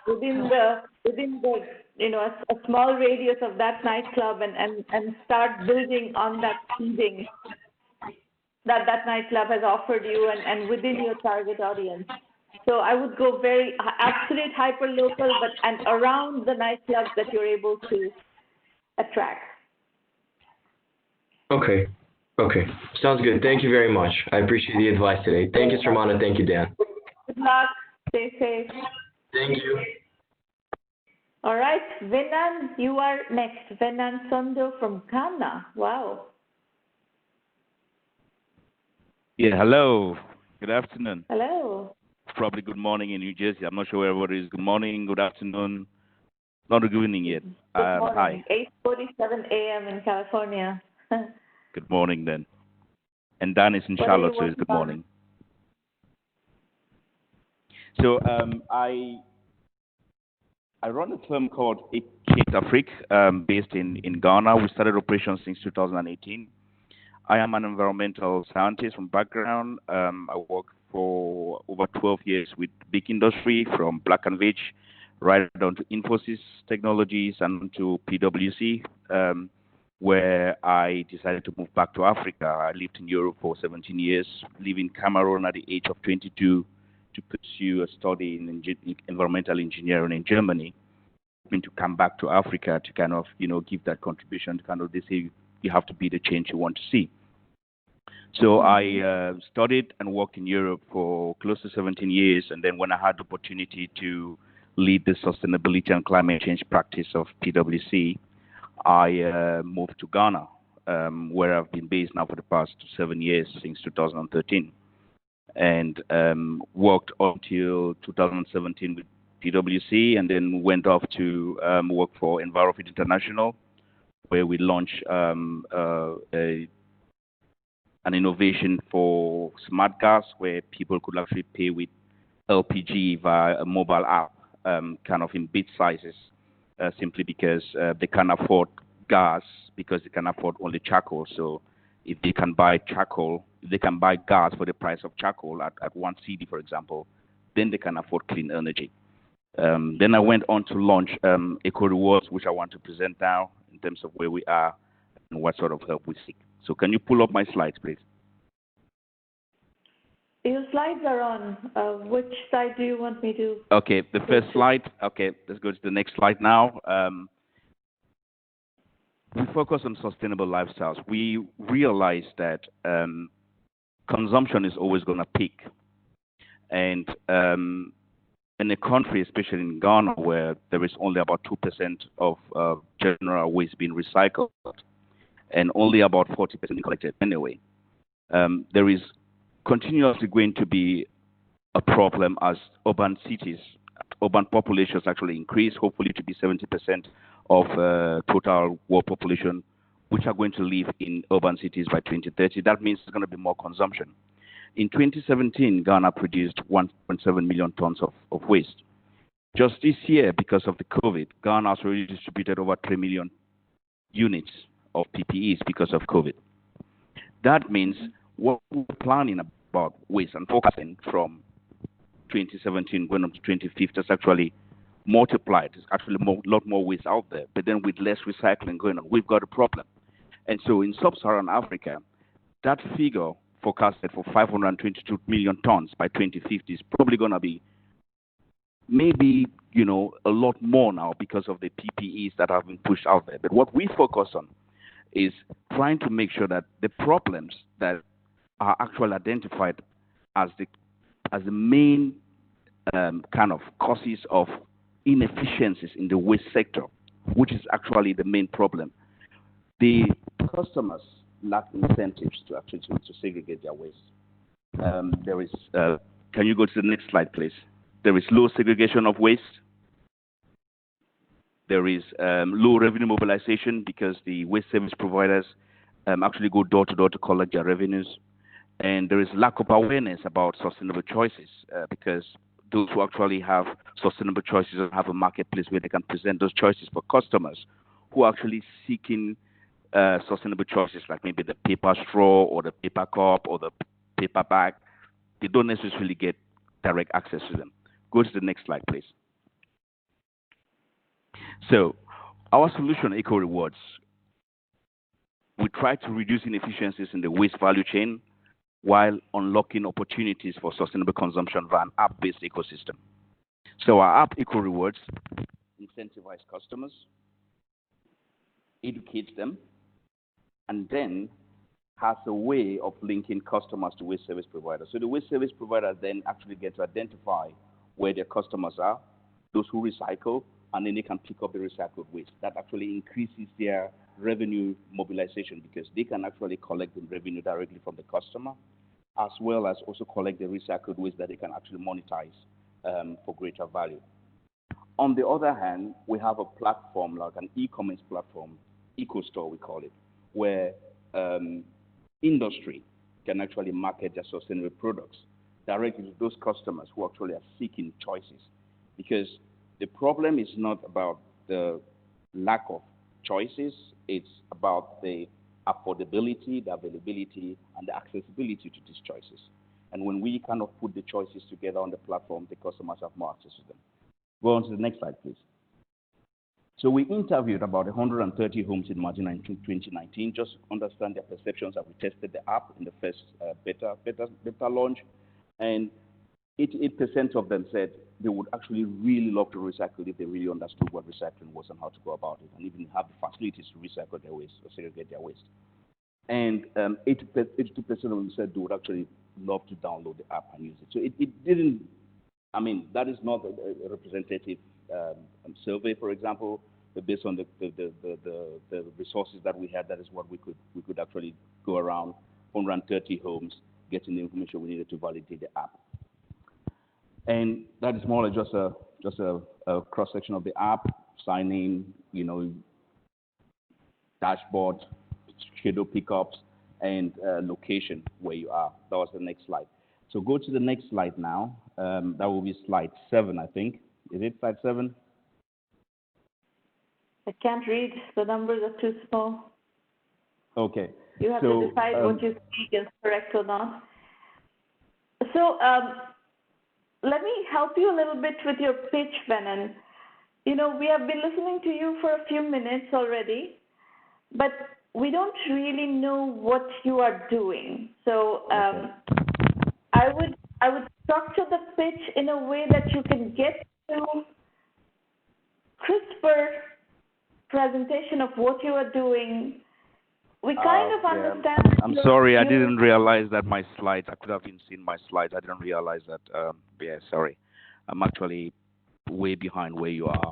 within the a small radius of that nightclub and start building on that seeding that nightclub has offered you and within your target audience. So I would go very absolute hyper-local, and around the nightclubs that you're able to attract. Okay. Sounds good. Thank you very much. I appreciate the advice today. Thank you, Sramana. Thank you, Dan. Good luck. Stay safe. Thank you. All right, Venan, you are next. Venan Sondo from Ghana. Wow. Yeah, hello. Good afternoon. Hello. Probably good morning in New Jersey. I'm not sure where everybody is. Good morning, good afternoon. Not good evening yet. Good Hi. morning. 8:47 a.m. in California. Good morning then. And Dan is in Charlotte, so it's good morning. So I run a firm called Afrique, based in Ghana. We started operations since 2018. I am an environmental scientist from background. I worked for over 12 years with big industry, from Black & Veatch right down to Infosys Technologies and to PwC, where I decided to move back to Africa. I lived in Europe for 17 years, lived in Cameroon at the age of 22 to pursue a study in environmental engineering in Germany, and to come back to Africa to kind of, give that contribution to kind of, they say you have to be the change you want to see. So I studied and worked in Europe for close to 17 years, and then when I had the opportunity to lead the sustainability and climate change practice of PwC, I moved to Ghana, where I've been based now for the past 7 years, since 2013. And worked until 2017 with PwC, and then went off to work for EnviroFit International, where we launched an innovation for smart gas, where people could actually pay with LPG via a mobile app, kind of in bit sizes, simply because they can't afford gas because they can afford only charcoal. So if they can buy charcoal, if they can buy gas for the price of charcoal at 1 CD, for example, then they can afford clean energy. Then I went on to launch EcoRewards, which I want to present now in terms of where we are and what sort of help we seek. So can you pull up my slides, please? Your slides are on. Which side do you want me to? Okay, the first slide. Okay, let's go to the next slide now. We focus on sustainable lifestyles. We realize that consumption is always going to peak. And in a country, especially in Ghana, where there is only about 2% of general waste being recycled and only about 40% collected anyway, there is continuously going to be a problem as urban cities urban populations actually increase, hopefully to be 70% of total world population, which are going to live in urban cities by 2030. That means there's going to be more consumption. In 2017, Ghana produced 1.7 million tons of waste. Just this year, because of the COVID, Ghana has already distributed over 3 million units of PPEs because of COVID. That means what we're planning about waste and forecasting from 2017 going up to 2050 is actually multiplied. There's actually a lot more waste out there, but then with less recycling going on, we've got a problem. And so in sub-Saharan Africa, that figure forecasted for 522 million tons by 2050 is probably going to be maybe, a lot more now because of the PPEs that have been pushed out there. But what we focus on is trying to make sure that the problems that are actually identified as the main kind of causes of inefficiencies in the waste sector, which is actually the main problem. The customers lack incentives to actually to segregate their waste. There is, can you go to the next slide, please? There is low segregation of waste. There is low revenue mobilization because the waste service providers actually go door to door to collect their revenues. And there is lack of awareness about sustainable choices because those who actually have sustainable choices don't have a marketplace where they can present those choices for customers who are actually seeking sustainable choices like maybe the paper straw or the paper cup or the paper bag. They don't necessarily get direct access to them. Go to the next slide, please. So our solution, EcoRewards, we try to reduce inefficiencies in the waste value chain while unlocking opportunities for sustainable consumption via an app-based ecosystem. So our app, EcoRewards, incentivizes customers, educates them, and then has a way of linking customers to waste service providers. So the waste service providers then actually get to identify where their customers are, those who recycle, and then they can pick up the recycled waste. That actually increases their revenue mobilization because they can actually collect the revenue directly from the customer, as well as also collect the recycled waste that they can actually monetize for greater value. On the other hand, we have a platform like an e-commerce platform, EcoStore we call it, where industry can actually market their sustainable products directly to those customers who actually are seeking choices. Because the problem is not about the lack of choices, it's about the affordability, the availability, and the accessibility to these choices. And when we kind of put the choices together on the platform, the customers have more access to them. Go on to the next slide, please. So we interviewed about 130 homes in Madina in 2019, just to understand their perceptions as we tested the app in the first beta launch. And 88% of them said they would actually really love to recycle if they really understood what recycling was and how to go about it, and even have the facilities to recycle their waste or segregate their waste. And 82% of them said they would actually love to download the app and use it. So it didn't, I mean, that is not a representative survey, for example, but based on the resources that we had, that is what we could actually go around 130 homes, getting the information we needed to validate the app. And that is more like just a cross section of the app, sign in, dashboard, schedule pickups, and location where you are. That was the next slide. So go to the next slide now. That will be slide 7, I think. Is it slide 7? I can't read. The numbers are too small. Okay. You have to decide what you speak is correct or not. So let me help you a little bit with your pitch, Venan. We have been listening to you for a few minutes already, but we don't really know what you are doing. So I would structure the pitch in a way that you can get to crisper presentation of what you are doing. We kind of understand. I'm sorry, I didn't realize that my slides, I could have been seen my slides. I didn't realize that. Yeah, sorry. I'm actually way behind where you are,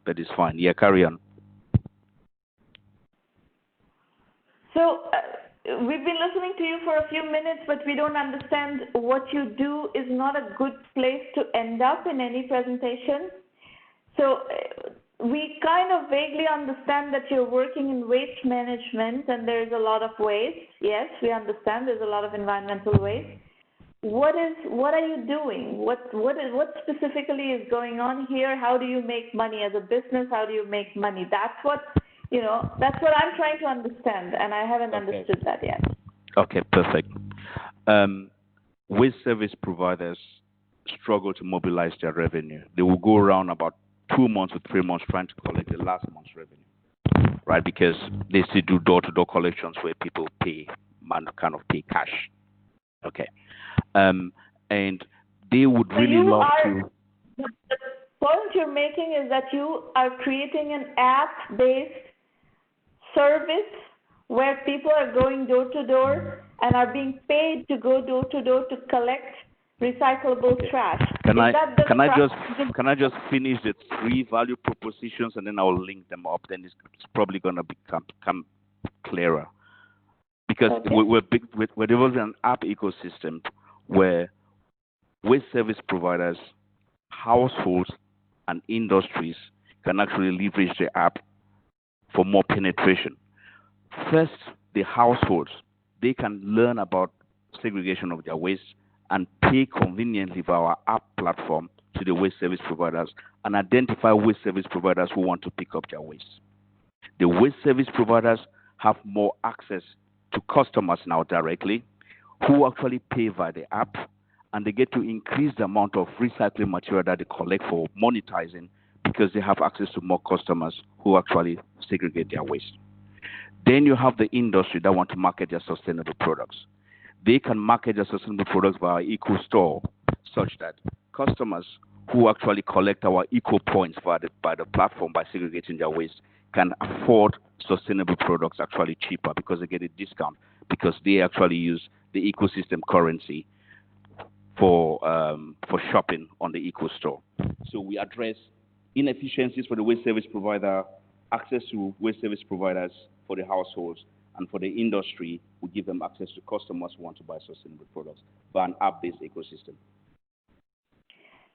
but it's fine. Yeah, carry on. So we've been listening to you for a few minutes, but we don't understand what you do is not a good place to end up in any presentation. So we kind of vaguely understand that you're working in waste management and there's a lot of waste. Yes, we understand there's a lot of environmental waste. What are you doing? What specifically is going on here? How do you make money as a business? How do you make money? That's what I'm trying to understand, and I haven't understood that yet. Okay, perfect. Waste service providers struggle to mobilize their revenue. They will go around about 2 months or 3 months trying to collect the last month's revenue, right? Because they still do door-to-door collections where people pay cash. Okay. And they would really love to. The point you're making is that you are creating an app-based service where people are going door to door and are being paid to go door to door to collect recyclable trash. Can I just finish the 3 value propositions and then I'll link them up? Then it's probably going to become clearer. Because we're developing an app ecosystem where waste service providers, households, and industries can actually leverage the app for more penetration. First, the households, they can learn about segregation of their waste and pay conveniently via our app platform to the waste service providers and identify waste service providers who want to pick up their waste. The waste service providers have more access to customers now directly who actually pay via the app, and they get to increase the amount of recycling material that they collect for monetizing because they have access to more customers who actually segregate their waste. Then you have the industry that want to market their sustainable products. They can market their sustainable products via Eco Store, such that customers who actually collect our Eco Points by the platform by segregating their waste can afford sustainable products actually cheaper because they get a discount because they actually use the ecosystem currency for shopping on the Eco Store. So we address inefficiencies for the waste service provider, access to waste service providers for the households, and for the industry, we give them access to customers who want to buy sustainable products by an app-based ecosystem.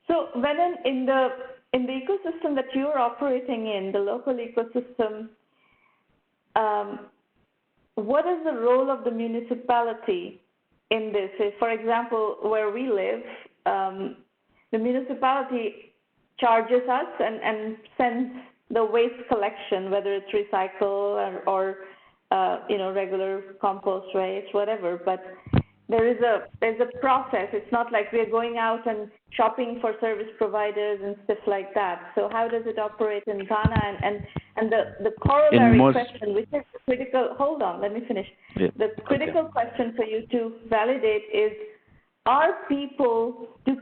So, Venan, in the ecosystem that you're operating in, the local ecosystem, what is the role of the municipality in this? For example, where we live, the municipality charges us and sends the waste collection, whether it's recycle or regular compost waste, whatever. But there's a process. It's not like we're going out and shopping for service providers and stuff like that. So how does it operate in Ghana? And the corollary question, which is critical. Hold on, let me finish. Yeah. The critical question for you to validate is: do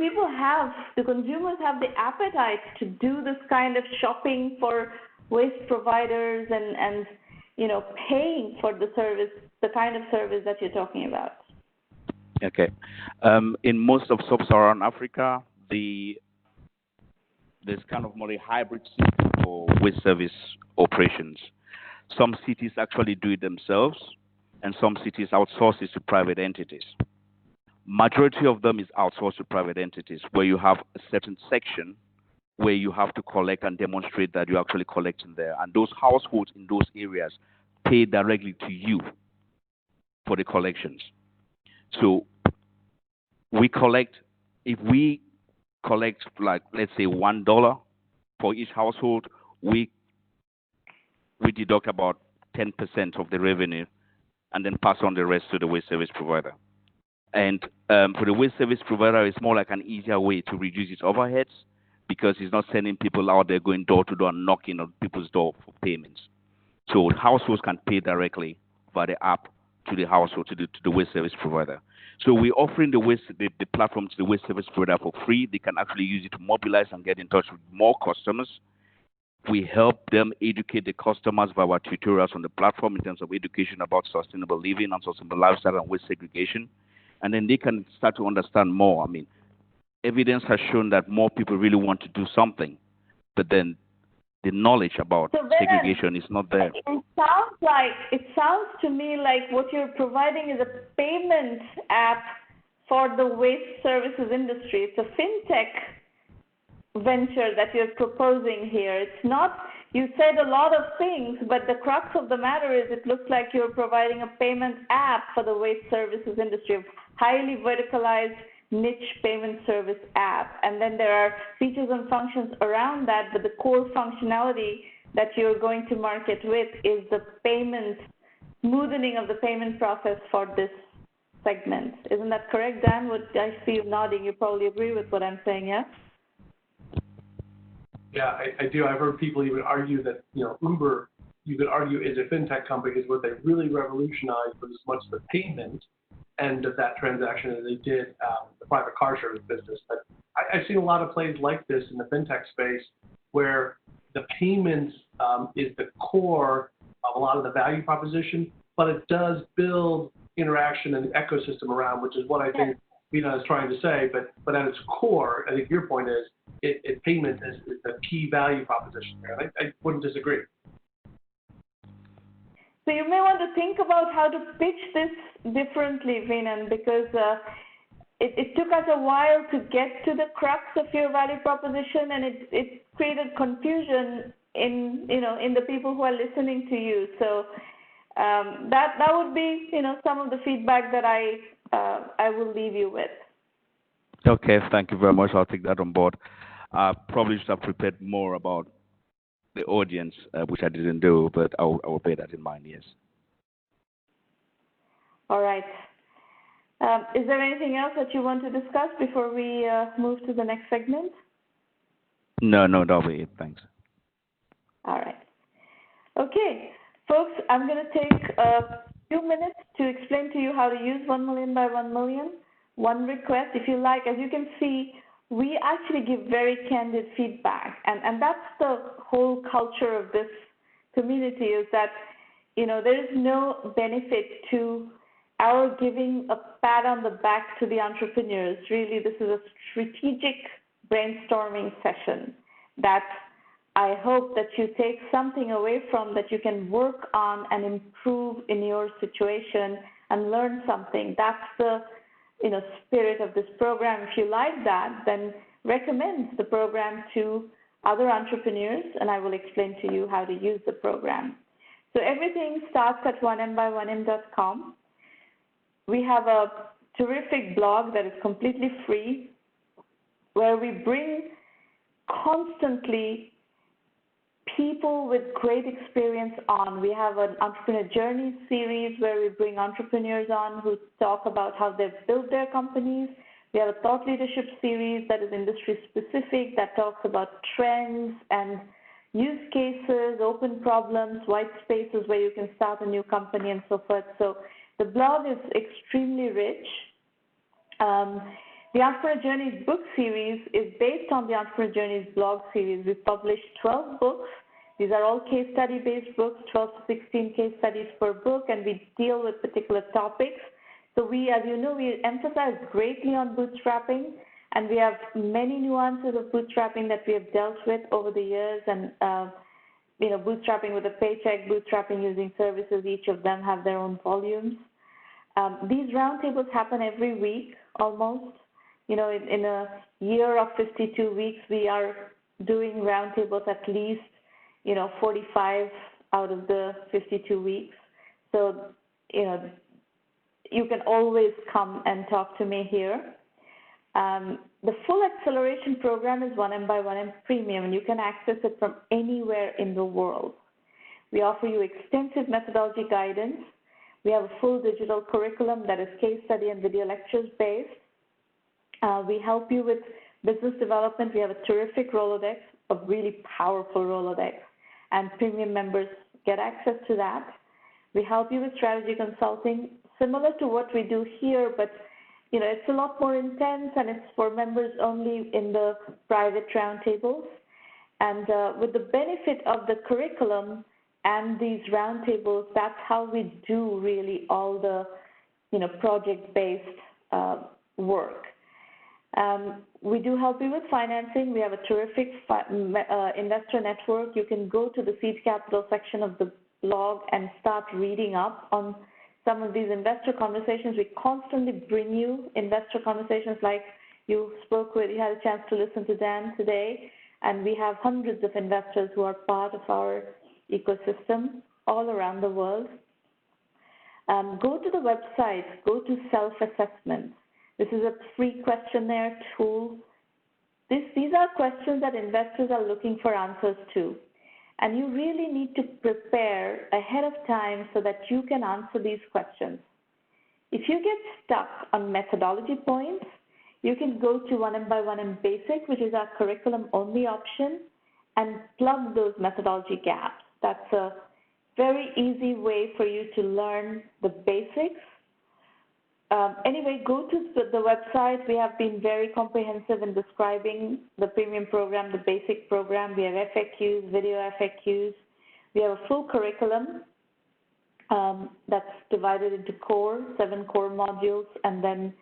consumers have the appetite to do this kind of shopping for waste providers and paying for the service, the kind of service that you're talking about? Okay. In most of sub-Saharan Africa, there's kind of more a hybrid system for waste service operations. Some cities actually do it themselves, and some cities outsource it to private entities. Majority of them is outsourced to private entities, where you have a certain section where you have to collect and demonstrate that you're actually collecting there. And those households in those areas pay directly to you for the collections. So if we collect, like, let's say $1 for each household, we deduct about 10% of the revenue and then pass on the rest to the waste service provider. And for the waste service provider, it's more like an easier way to reduce its overheads because he's not sending people out there going door to door and knocking on people's door for payments. So households can pay directly via the app to the household, to the waste service provider. So we're offering the platform to the waste service provider for free. They can actually use it to mobilize and get in touch with more customers. We help them educate the customers via our tutorials on the platform in terms of education about sustainable living and sustainable lifestyle and waste segregation. And then they can start to understand more. I mean, evidence has shown that more people really want to do something, but then the knowledge about So segregation is not there. It sounds to me like what you're providing is a payment app for the waste services industry. It's a FinTech venture that you're proposing here. It's not, you said a lot of things, but the crux of the matter is it looks like you're providing a payment app for the waste services industry, a highly verticalized niche payment service app. And then there are features and functions around that, but the core functionality that you're going to market with is the payment, smoothing of the payment process for this segment. Isn't that correct, Dan? What I see you nodding, you probably agree with what I'm saying, yeah? Yeah, I do. I've heard people even argue that, Uber, you could argue, is a fintech company because what they really revolutionized was as much the payment end of that transaction as they did the private car service business. But I've seen a lot of plays like this in the fintech space where the payments is the core of a lot of the value proposition, but it does build interaction and ecosystem around, which is what I think Venan is trying to say. But at its core, I think your point is, payment is the key value proposition there. And I wouldn't disagree. So you may want to think about how to pitch this differently, Venan, because it took us a while to get to the crux of your value proposition, and it created confusion in the people who are listening to you. So that would be some of the feedback that I will leave you with. Okay, thank you very much. I'll take that on board. Probably should have prepared more about the audience, which I didn't do, but I will bear that in mind, yes. All right. Is there anything else that you want to discuss before we move to the next segment? No, that'll be it. Thanks. All right. Okay, folks, I'm going to take a few minutes to explain to you how to use 1 million by 1 million. One request, if you like, as you can see, we actually give very candid feedback, and that's the whole culture of this community, is that there is no benefit to our giving a pat on the back to the entrepreneurs. Really, this is a strategic brainstorming session that I hope that you take something away from that you can work on and improve in your situation and learn something. That's the spirit of this program. If you like that, then recommend the program to other entrepreneurs, and I will explain to you how to use the program. So everything starts at 1Mby1M.com. We have a terrific blog that is completely free, where we bring constantly people with great experience on. We have an Entrepreneur Journey series where we bring entrepreneurs on who talk about how they've built their companies. We have a thought leadership series that is industry specific, that talks about trends and use cases, open problems, white spaces where you can start a new company and so forth. So the blog is extremely rich. The Entrepreneur Journeys book series is based on the Entrepreneur Journeys blog series. We've published 12 books. These are all case study-based books, 12 to 16 case studies per book, and we deal with particular topics. So we, as you know, we emphasize greatly on bootstrapping, and we have many nuances of bootstrapping that we have dealt with over the years, and bootstrapping with a paycheck, bootstrapping using services, each of them have their own volumes. These roundtables happen every week almost. In a year of 52 weeks, we are doing roundtables at least, 45 out of the 52 weeks. So, you can always come and talk to me here. The full acceleration program is 1M1M Premium, and you can access it from anywhere in the world. We offer you extensive methodology guidance. We have a full digital curriculum that is case study and video lectures based. We help you with business development. We have a terrific Rolodex, a really powerful Rolodex, and premium members get access to that. We help you with strategy consulting, similar to what we do here, but it's a lot more intense, and it's for members only in the private roundtables. And with the benefit of the curriculum and these roundtables, that's how we do really all the project-based work. We do help you with financing. We have a terrific investor network. You can go to the seed capital section of the blog and start reading up on some of these investor conversations. We constantly bring you investor conversations like you spoke with, you had a chance to listen to Dan today, and we have hundreds of investors who are part of our ecosystem all around the world. Go to the website, go to self-assessment. This is a free questionnaire tool. These are questions that investors are looking for answers to. And you really need to prepare ahead of time so that you can answer these questions. If you get stuck on methodology points, you can go to 1Mby1M Basic, which is our curriculum-only option, and plug those methodology gaps. That's a very easy way for you to learn the basics. Anyway, go to the website. We have been very comprehensive in describing the premium program, the basic program. We have FAQs, video FAQs. We have a full curriculum that's divided into core, 7 core modules, and then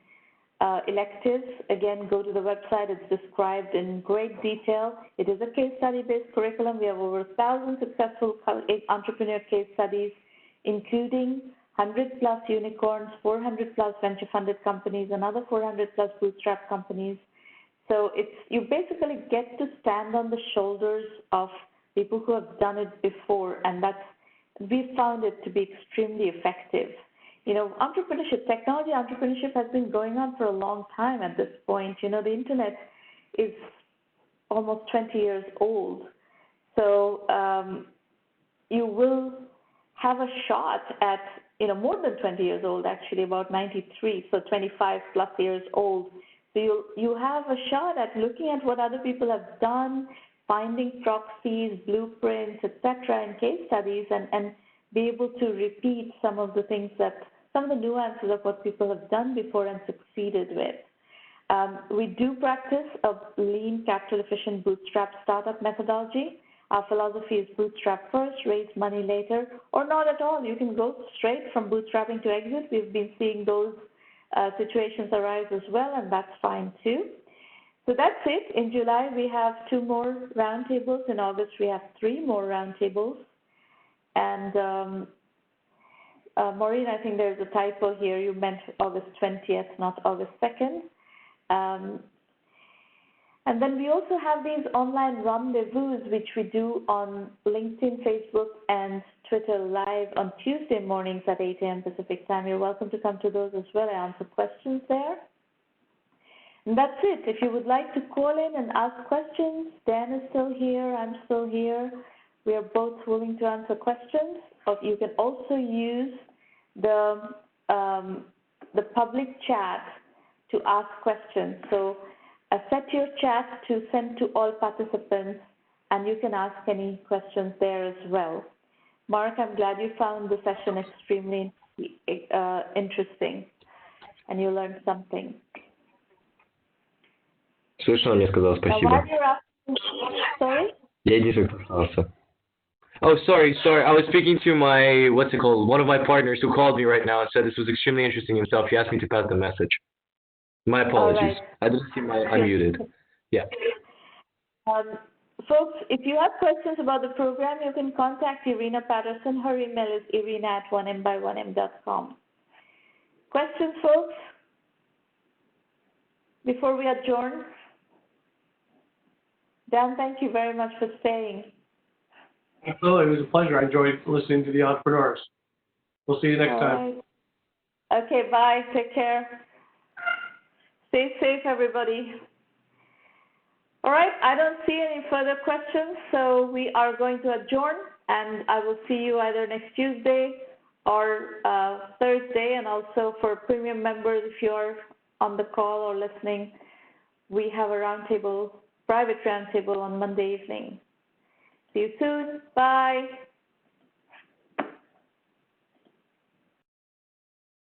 electives. Again, go to the website. It's described in great detail. It is a case study-based curriculum. We have over 1,000 successful entrepreneur case studies, including 100+ unicorns, 400+ venture-funded companies, another 400+ bootstrap companies. So you basically get to stand on the shoulders of people who have done it before, and we found it to be extremely effective. You know, technology entrepreneurship has been going on for a long time at this point. You know, the internet is almost 20 years old. So you will have a shot at, more than 20 years old, actually, about 93, so 25+ years old. So you have a shot at looking at what other people have done, finding proxies, blueprints, etc., and case studies, and be able to repeat some of the nuances of what people have done before and succeeded with. We do practice a lean, capital-efficient bootstrap startup methodology. Our philosophy is bootstrap first, raise money later, or not at all. You can go straight from bootstrapping to exit. We've been seeing those situations arise as well, and that's fine too. So that's it. In July, we have 2 more roundtables. In August, we have 3 more roundtables. And Maureen, I think there's a typo here. You meant August 20th, not August 2nd. And then we also have these online rendezvous, which we do on LinkedIn, Facebook, and Twitter live on Tuesday mornings at 8 a.m. Pacific time. You're welcome to come to those as well. I answer questions there. And that's it. If you would like to call in and ask questions, Dan is still here. I'm still here. We are both willing to answer questions. You can also use the public chat to ask questions. So set your chat to send to all participants, and you can ask any questions there as well. Mark, I'm glad you found the session extremely interesting, and you learned something. Слышал, мне сказал спасибо. Sorry? Я единственный, кто остался. Oh, sorry. I was speaking to one of my partners who called me right now and said this was extremely interesting himself. He asked me to pass the message. My apologies. Right. I didn't see my unmuted. Yeah. Folks, if you have questions about the program, you can contact Irina Patterson. Her email is irina@1mby1m.com. Questions, folks, before we adjourn? Dan, thank you very much for staying. Absolutely. It was a pleasure. I enjoyed listening to the entrepreneurs. We'll see you next time. Right. Okay, bye. Take care. Stay safe, everybody. All right, I don't see any further questions, so we are going to adjourn, and I will see you either next Tuesday or Thursday, and also for premium members, if you're on the call or listening, we have a private roundtable on Monday evening. See you soon. Bye.